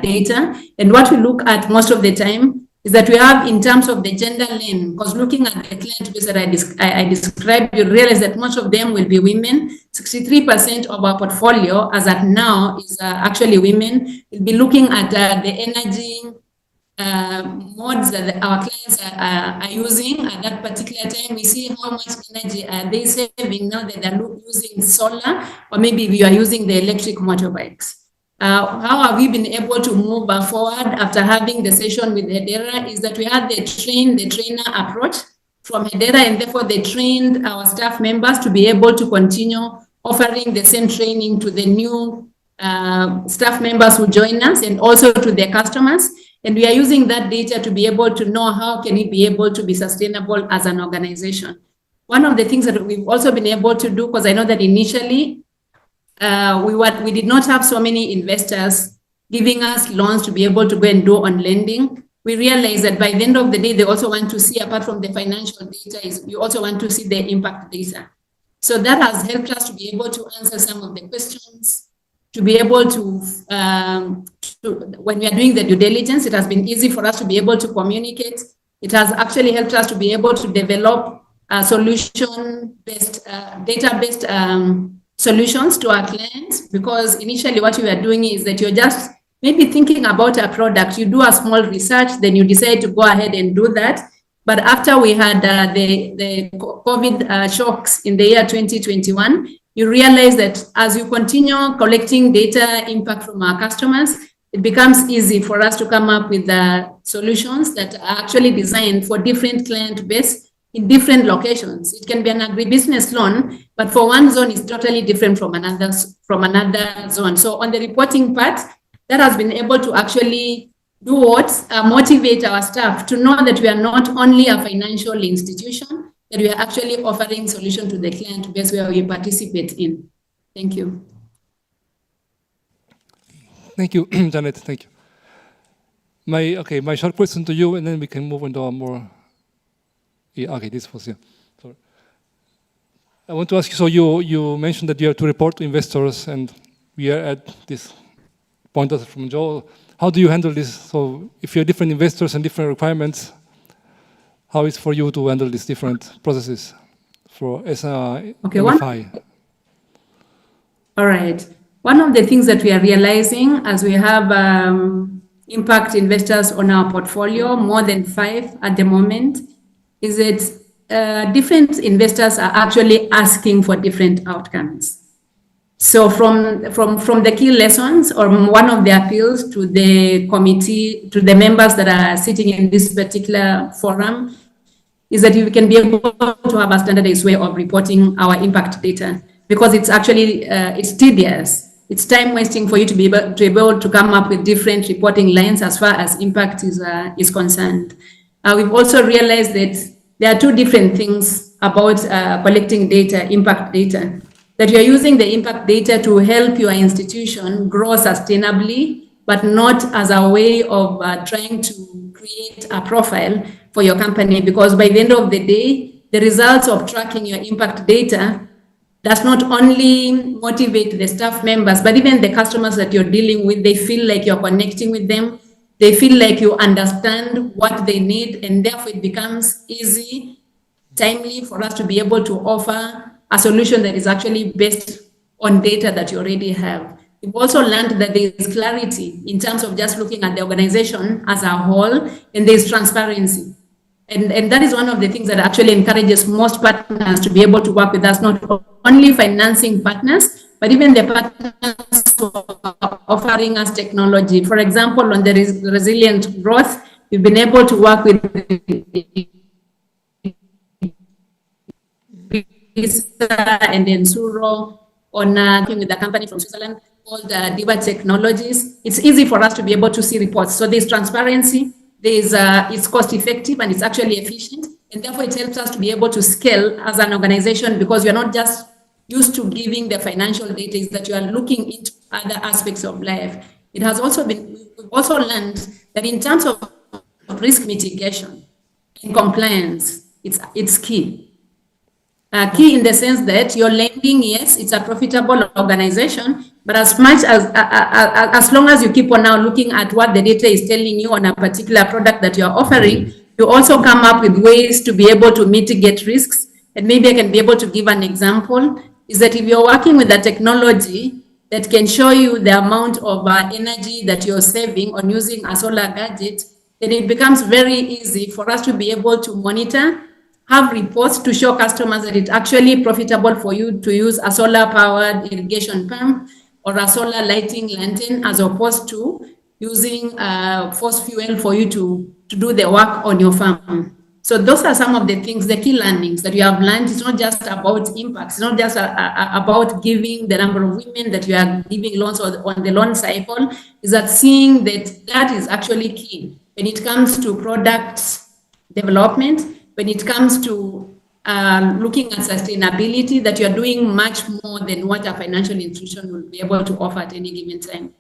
data. And what we look at most of the time is that we have in terms of the gender lane, because looking at the client base that I described, you realize that most of them will be women. 63% of our portfolio as at now is actually women. We'll be looking at the energy modes that our clients are using at that particular time. We see how much energy are they saving now that they're using solar, or maybe we are using the electric motorbikes. How have we been able to move forward after having the session with Hedera is that we had the trainer approach from Hedera, and therefore they trained our staff members to be able to continue offering the same training to the new staff members who join us and also to their customers. And we are using that data to be able to know how can we be able to be sustainable as an organization. One of the things that we've also been able to do, because I know that initially we did not have so many investors giving us loans to be able to go and do on lending. We realized that by the end of the day, they also want to see, apart from the financial data, you also want to see the impact data. So that has helped us to be able to answer some of the questions, to be able to when we are doing the due diligence, it has been easy for us to be able to communicate. It has actually helped us to be able to develop solution-based, data-based solutions to our clients, because initially what we were doing is that you're just maybe thinking about a product, you do a small research, then you decide to go ahead and do that. But after we had the COVID shocks in the year 2021, you realize that as you continue collecting data impact from our customers, it becomes easy for us to come up with solutions that are actually designed for different client base in different locations. It can be an agribusiness loan, but for one zone is totally different from another zone. So on the reporting part, that has been able to actually do what? Motivate our staff to know that we are not only a financial institution, that we are actually offering solution to the client base where we participate in. Thank you. Thank you, Janet. Thank you. My short question to you, and then we can move into a more. Yeah, okay, this was, yeah. Sorry. I want to ask you, so you mentioned that you have to report to investors, and we are at this point from Joe. How do you handle this? So if you have different investors and different requirements, how is for you to handle these different processes for MFI? All right. One of the things that we are realizing as we have impact investors on our portfolio, more than 5 at the moment, is that different investors are actually asking for different outcomes. So from the key lessons, or one of the appeals to the committee, to the members that are sitting in this particular forum, is that we can be able to have a standardized way of reporting our impact data, because it's actually, it's tedious. It's time wasting for you to be able to come up with different reporting lines as far as impact is concerned. We've also realized that there are 2 different things about collecting data, impact data. That you're using the impact data to help your institution grow sustainably, but not as a way of trying to create a profile for your company. Because by the end of the day, the results of tracking your impact data does not only motivate the staff members, but even the customers that you're dealing with, they feel like you're connecting with them. They feel like you understand what they need, and therefore it becomes easy, timely for us to be able to offer a solution that is actually based on data that you already have. We've also learned that there is clarity in terms of just looking at the organization as a whole, and there's transparency. And that is one of the things that actually encourages most partners to be able to work with us, not only financing partners, but even the partners who are offering us technology. For example, on the resilient growth, we've been able to work with and Ensuro on working with a company from Switzerland called Diva Technologies. It's easy for us to be able to see reports. So there's transparency, it's cost effective, and it's actually efficient. And therefore it helps us to be able to scale as an organization, because you're not just used to giving the financial data, is that you are looking into other aspects of life. It has also been, we've also learned that in terms of risk mitigation and compliance, it's key. Key in the sense that you're lending, yes, it's a profitable organization, but as long as you keep on now looking at what the data is telling you on a particular product that you're offering, you also come up with ways to be able to mitigate risks. And maybe I can be able to give an example, is that if you're working with a technology that can show you the amount of energy that you're saving on using a solar gadget, then it becomes very easy for us to be able to monitor, have reports to show customers that it's actually profitable for you to use a solar-powered irrigation pump or a solar lighting lantern, as opposed to using fossil fuel for you to do the work on your farm. So those are some of the things, the key learnings that you have learned. It's not just about impact. It's not just about giving the number of women that you are giving loans on the loan cycle. Is that seeing that is actually key when it comes to product development, when it comes to looking at sustainability, that you're doing much more than what a financial institution will be able to offer at any given time.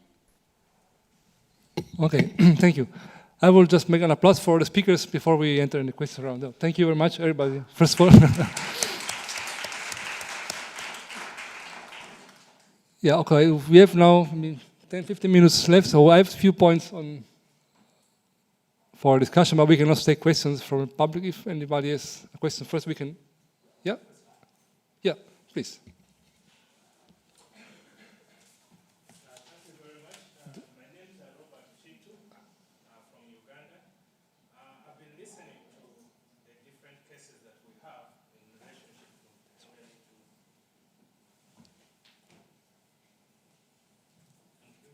Okay, thank you. I will just make an applause for the speakers before we enter in the question round. Thank you very much, everybody. First of all. Yeah, okay, we have now 10, 15 minutes left, so I have a few points for discussion, but we can also take questions from the public. If anybody has a question first, we can, yeah? Yeah, please. Thank you very much. My name is Robert Chitu from Uganda. I've been listening to the different cases that we have in relationship to Thank you.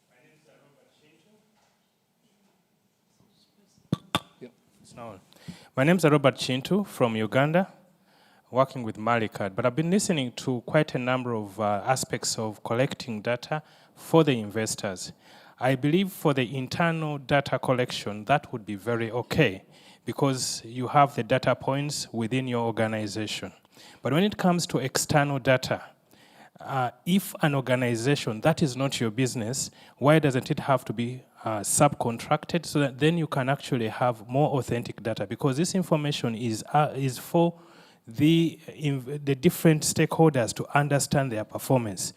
My name is Robert Chitu. My name is Robert Chintu from Uganda, working with Malicard, but I've been listening to quite a number of aspects of collecting data for the investors. I believe for the internal data collection, that would be very okay, because you have the data points within your organization. But when it comes to external data, if an organization, that is not your business, why doesn't it have to be subcontracted, so that then you can actually have more authentic data? Because this information is for the different stakeholders to understand their performance.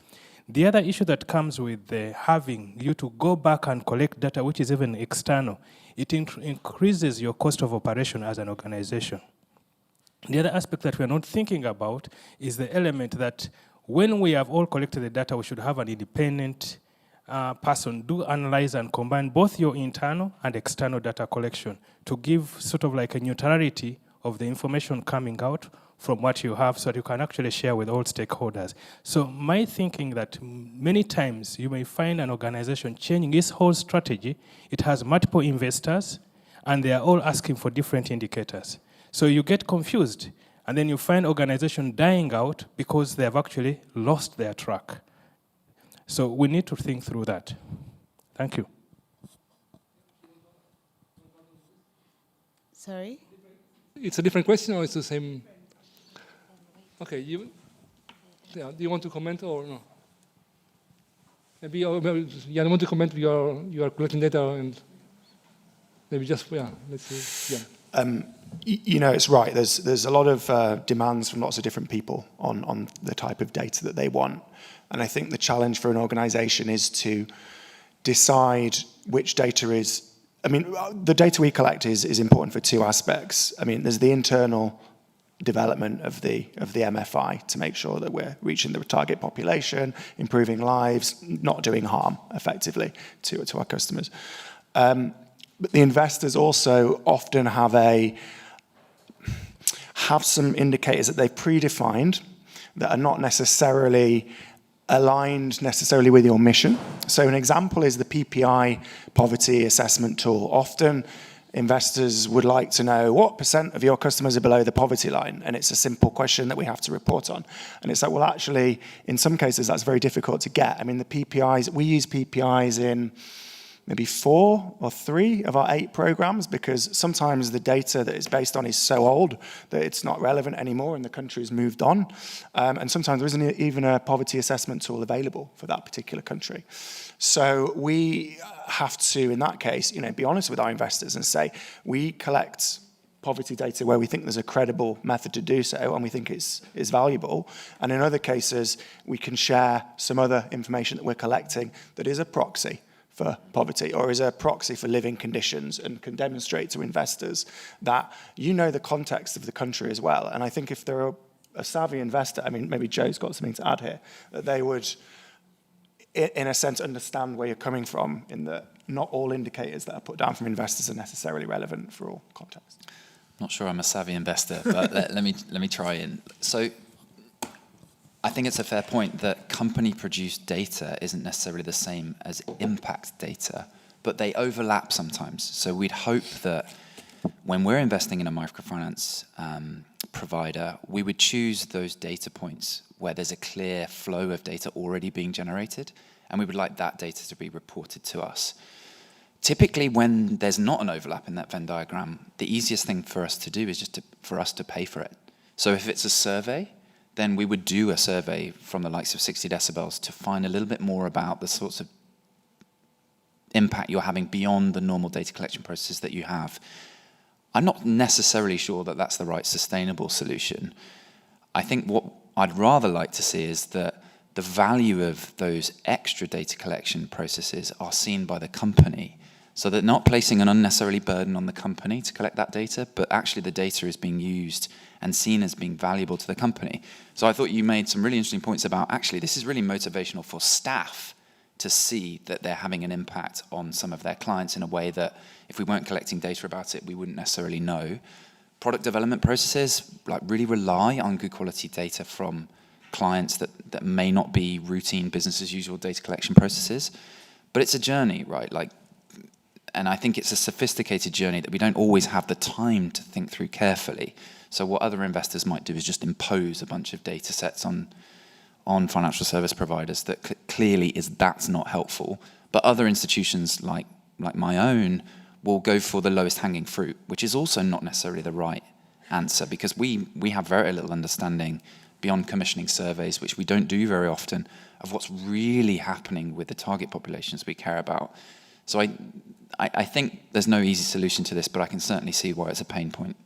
The other issue that comes with having you to go back and collect data, which is even external, it increases your cost of operation as an organization. The other aspect that we're not thinking about is the element that when we have all collected the data, we should have an independent person do analyze and combine both your internal and external data collection to give sort of like a neutrality of the information coming out from what you have, so that you can actually share with all stakeholders. So my thinking that many times you may find an organization changing its whole strategy. It has multiple investors, and they are all asking for different indicators. So you get confused, and then you find organization dying out because they have actually lost their track. So we need to think through that. Thank you. Sorry? It's a different question, or it's the same? Okay, do you want to comment or no? Maybe you want to comment, you are collecting data, and maybe just, let's see, You know, it's right. There's a lot of demands from lots of different people on the type of data that they want. And I think the challenge for an organization is to decide which data is, I mean, the data we collect is important for two aspects. I mean, there's the internal development of the MFI to make sure that we're reaching the target population, improving lives, not doing harm effectively to our customers. But the investors also often have some indicators that they've predefined that are not necessarily aligned necessarily with your mission. So an example is the PPI poverty assessment tool. Often investors would like to know what % of your customers are below the poverty line, and it's a simple question that we have to report on. And it's like, well, actually, in some cases, that's very difficult to get. I mean, the PPIs, we use PPIs in maybe 4 or 3 of our 8 programs, because sometimes the data that it's based on is so old that it's not relevant anymore and the country has moved on. And sometimes there isn't even a poverty assessment tool available for that particular country. So we have to, in that case, be honest with our investors and say, we collect poverty data where we think there's a credible method to do so and we think it's valuable. And in other cases, we can share some other information that we're collecting that is a proxy for poverty or is a proxy for living conditions and can demonstrate to investors that the context of the country as well. And I think if they're a savvy investor, I mean, maybe Joe's got something to add here, that they would, in a sense, understand where you're coming from, in that not all indicators that are put down from investors are necessarily relevant for all contexts. Not sure I'm a savvy investor, but let me try in. So I think it's a fair point that company-produced data isn't necessarily the same as impact data, but they overlap sometimes. So we'd hope that when we're investing in a microfinance provider, we would choose those data points where there's a clear flow of data already being generated, and we would like that data to be reported to us. Typically, when there's not an overlap in that Venn diagram, the easiest thing for us to do is just for us to pay for it. So if it's a survey, then we would do a survey from the likes of 60 decibels to find a little bit more about the sorts of impact you're having beyond the normal data collection processes that you have. I'm not necessarily sure that that's the right sustainable solution. I think what I'd rather like to see is that the value of those extra data collection processes are seen by the company, so that not placing an unnecessary burden on the company to collect that data, but actually the data is being used and seen as being valuable to the company. So I thought you made some really interesting points about actually this is really motivational for staff to see that they're having an impact on some of their clients in a way that if we weren't collecting data about it, we wouldn't necessarily know. Product development processes really rely on good quality data from clients that may not be routine business as usual data collection processes. But it's a journey, right? And I think it's a sophisticated journey that we don't always have the time to think through carefully. So what other investors might do is just impose a bunch of data sets on financial service providers that clearly that's not helpful. But other institutions like my own will go for the lowest hanging fruit, which is also not necessarily the right answer, because we have very little understanding beyond commissioning surveys, which we don't do very often, of what's really happening with the target populations we care about. So I think there's no easy solution to this, but I can certainly see why it's a pain point.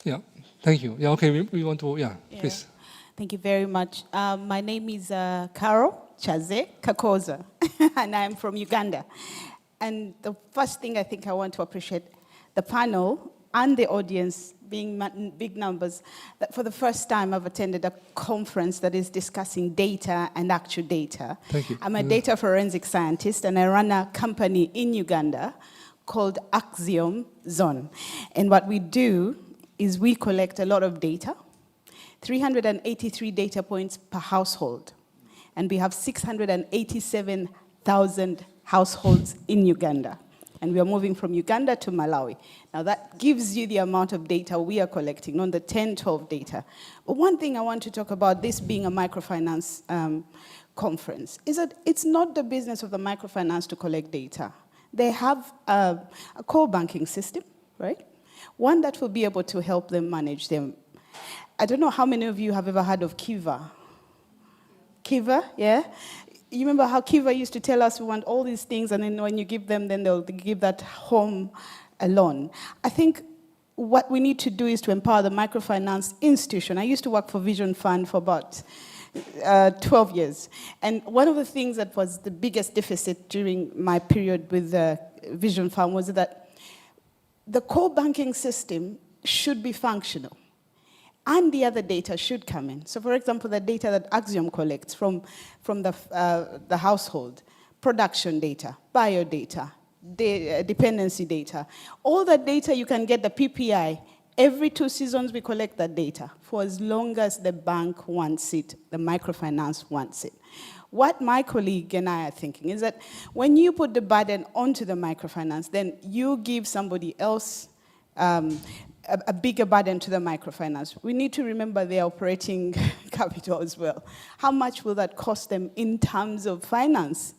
Yeah, thank you. Yeah, okay, we want to, please. Thank you very much. My name is Carol Chaze Kakoza, and I'm from Uganda. And the first thing I think I want to appreciate the panel and the audience being big numbers, that for the first time I've attended a conference that is discussing data and actual data. Thank you. I'm a data forensic scientist, and I run a company in Uganda called Axiom Zone. And what we do is we collect a lot of data, 383 data points per household. And we have 687,000 households in Uganda. And we are moving from Uganda to Malawi. Now that gives you the amount of data we are collecting on the 10-12 data. But one thing I want to talk about, this being a microfinance conference, is that it's not the business of the microfinance to collect data. They have a core banking system, right? One that will be able to help them manage them. I don't know how many of you have ever heard of Kiva. Kiva, yeah? You remember how Kiva used to tell us we want all these things, and then when you give them, then they'll give that home alone. I think what we need to do is to empower the microfinance institution. I used to work for Vision Fund for about 12 years. And one of the things that was the biggest deficit during my period with the Vision Fund was that the core banking system should be functional. And the other data should come in. So for example, the data that Axiom collects from the household, production data, bio data, dependency data, all that data you can get the PPI. Every 2 seasons we collect that data for as long as the bank wants it, the microfinance wants it. What my colleague and I are thinking is that when you put the burden onto the microfinance, then you give somebody else a bigger burden to the microfinance. We need to remember their operating capital as well. How much will that cost them in terms of finance?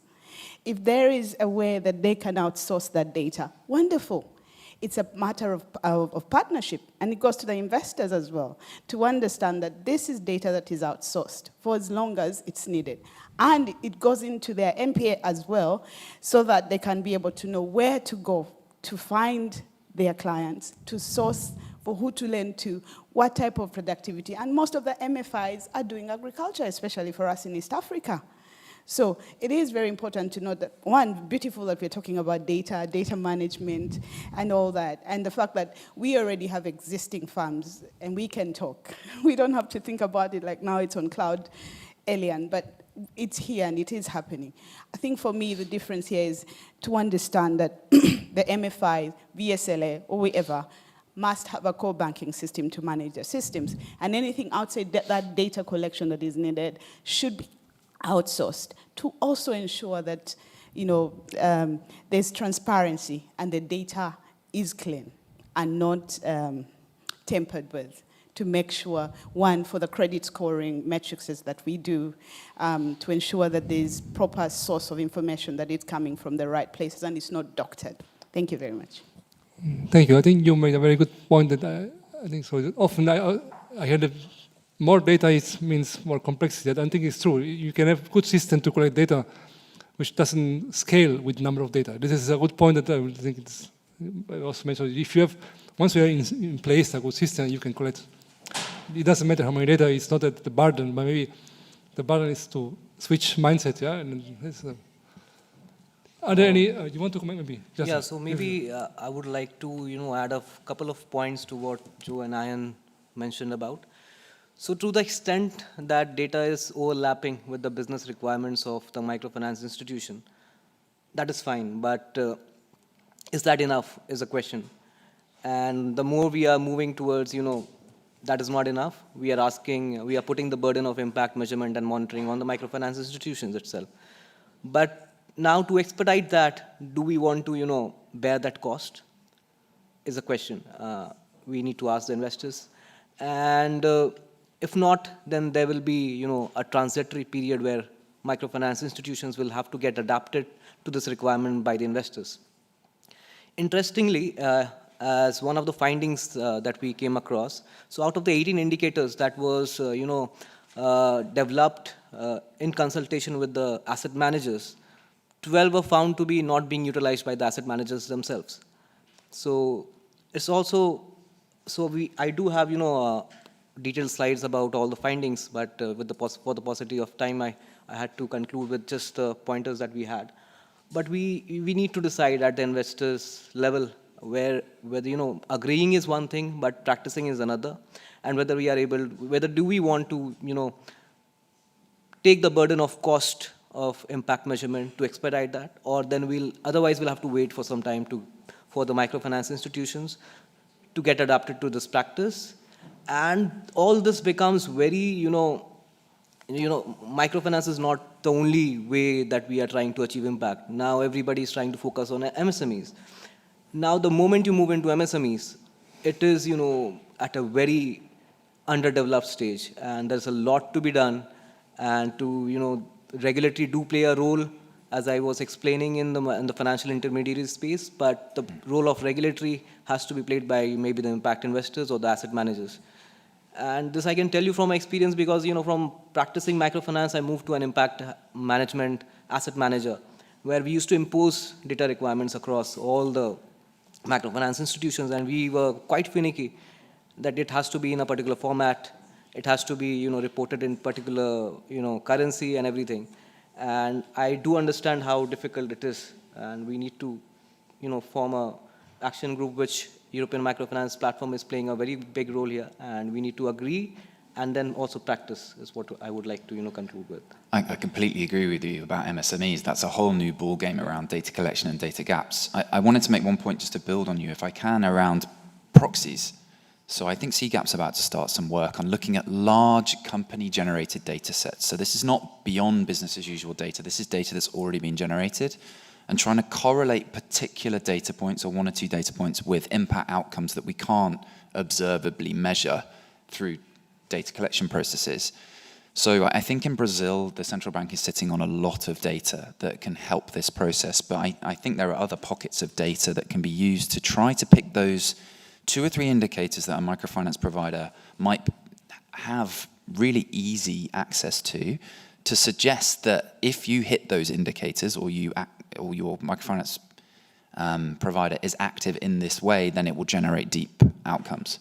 If there is a way that they can outsource that data, wonderful. It's a matter of partnership, and it goes to the investors as well, to understand that this is data that is outsourced for as long as it's needed. And it goes into their MPA as well, so that they can be able to know where to go to find their clients, to source for who to lend to, what type of productivity. And most of the MFIs are doing agriculture, especially for us in East Africa. So it is very important to note that, one, beautiful that we're talking about data management, and all that, and the fact that we already have existing farms and we can talk. We don't have to think about it like now it's on cloud alien, but it's here and it is happening. I think for me, the difference here is to understand that the MFI, VSLA, or whoever must have a core banking system to manage their systems. And anything outside that data collection that is needed should be outsourced, to also ensure that there's transparency and the data is clean and not tampered with, to make sure, one, for the credit scoring matrices that we do, to ensure that there's proper source of information, that it's coming from the right places and it's not doctored. Thank you very much. Thank you. I think you made a very good point that I think so. Often I hear that more data means more complexity. I don't think it's true. You can have a good system to collect data which doesn't scale with number of data. This is a good point that I would think it's I also mentioned. If you have, once you are in place a good system, you can collect. It doesn't matter how many data. It's not that the burden, but maybe the burden is to switch mindset. Yeah. And are there any? You want to comment maybe? Yeah. So maybe I would like to add a couple of points to what Joe and Ian mentioned about. So to the extent that data is overlapping with the business requirements of the microfinance institution, that is fine, but is that enough is a question. And the more we are moving towards, that is not enough, we are putting the burden of impact measurement and monitoring on the microfinance institutions itself. But now to expedite that, do we want to, bear that cost is a question we need to ask the investors. And if not, then there will be, a transitory period where microfinance institutions will have to get adapted to this requirement by the investors. Interestingly, as one of the findings that we came across, so out of the 18 indicators that was, developed in consultation with the asset managers, 12 were found to be not being utilized by the asset managers themselves. So it's also, I do have, detailed slides about all the findings, but for the paucity of time, I had to conclude with just the pointers that we had. But we need to decide at the investors level whether agreeing is one thing, but practicing is another, and whether do we want to take the burden of cost of impact measurement to expedite that, or then otherwise we'll have to wait for some time for the microfinance institutions to get adapted to this practice. And all this becomes very, microfinance is not the only way that we are trying to achieve impact. Now everybody is trying to focus on MSMEs. Now the moment you move into MSMEs, it is, at a very underdeveloped stage, and there's a lot to be done, and to, regulatory do play a role, as I was explaining in the financial intermediary space, but the role of regulatory has to be played by maybe the impact investors or the asset managers. And this I can tell you from my experience because, from practicing microfinance, I moved to an impact management asset manager, where we used to impose data requirements across all the microfinance institutions, and we were quite finicky that it has to be in a particular format, it has to be, reported in particular, currency and everything. And I do understand how difficult it is, and we need to, form a action group which European Microfinance Platform is playing a very big role here, and we need to agree and then also practice is what I would like to, conclude with. I completely agree with you about MSMEs. That's a whole new ball game around data collection and data gaps. I wanted to make one point just to build on you, if I can, around proxies. So I think CGAP's about to start some work on looking at large company-generated data sets. So this is not beyond business as usual data. This is data that's already been generated, and trying to correlate particular data points or one or two data points with impact outcomes that we can't observably measure through data collection processes. So I think in Brazil, the central bank is sitting on a lot of data that can help this process, but I think there are other pockets of data that can be used to try to pick those 2 or 3 indicators that a microfinance provider might have really easy access to suggest that if you hit those indicators or your microfinance provider is active in this way, then it will generate deep outcomes.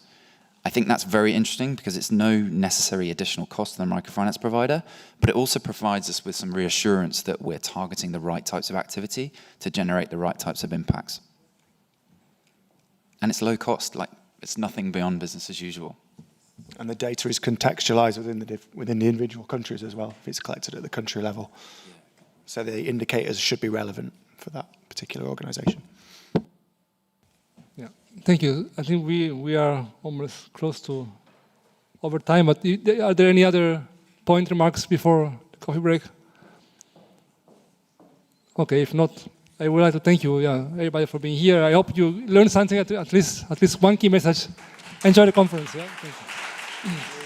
I think that's very interesting because it's no necessary additional cost to the microfinance provider, but it also provides us with some reassurance that we're targeting the right types of activity to generate the right types of impacts. And it's low cost, like it's nothing beyond business as usual. And the data is contextualized within the individual countries as well, if it's collected at the country level. Yeah. So the indicators should be relevant for that particular organization. Yeah, thank you. I think we are almost close to over time, but are there any other point remarks before the coffee break? Okay, if not, I would like to thank you, everybody, for being here. I hope you learned something, at least one key message. Enjoy the conference. Yeah? Thank you.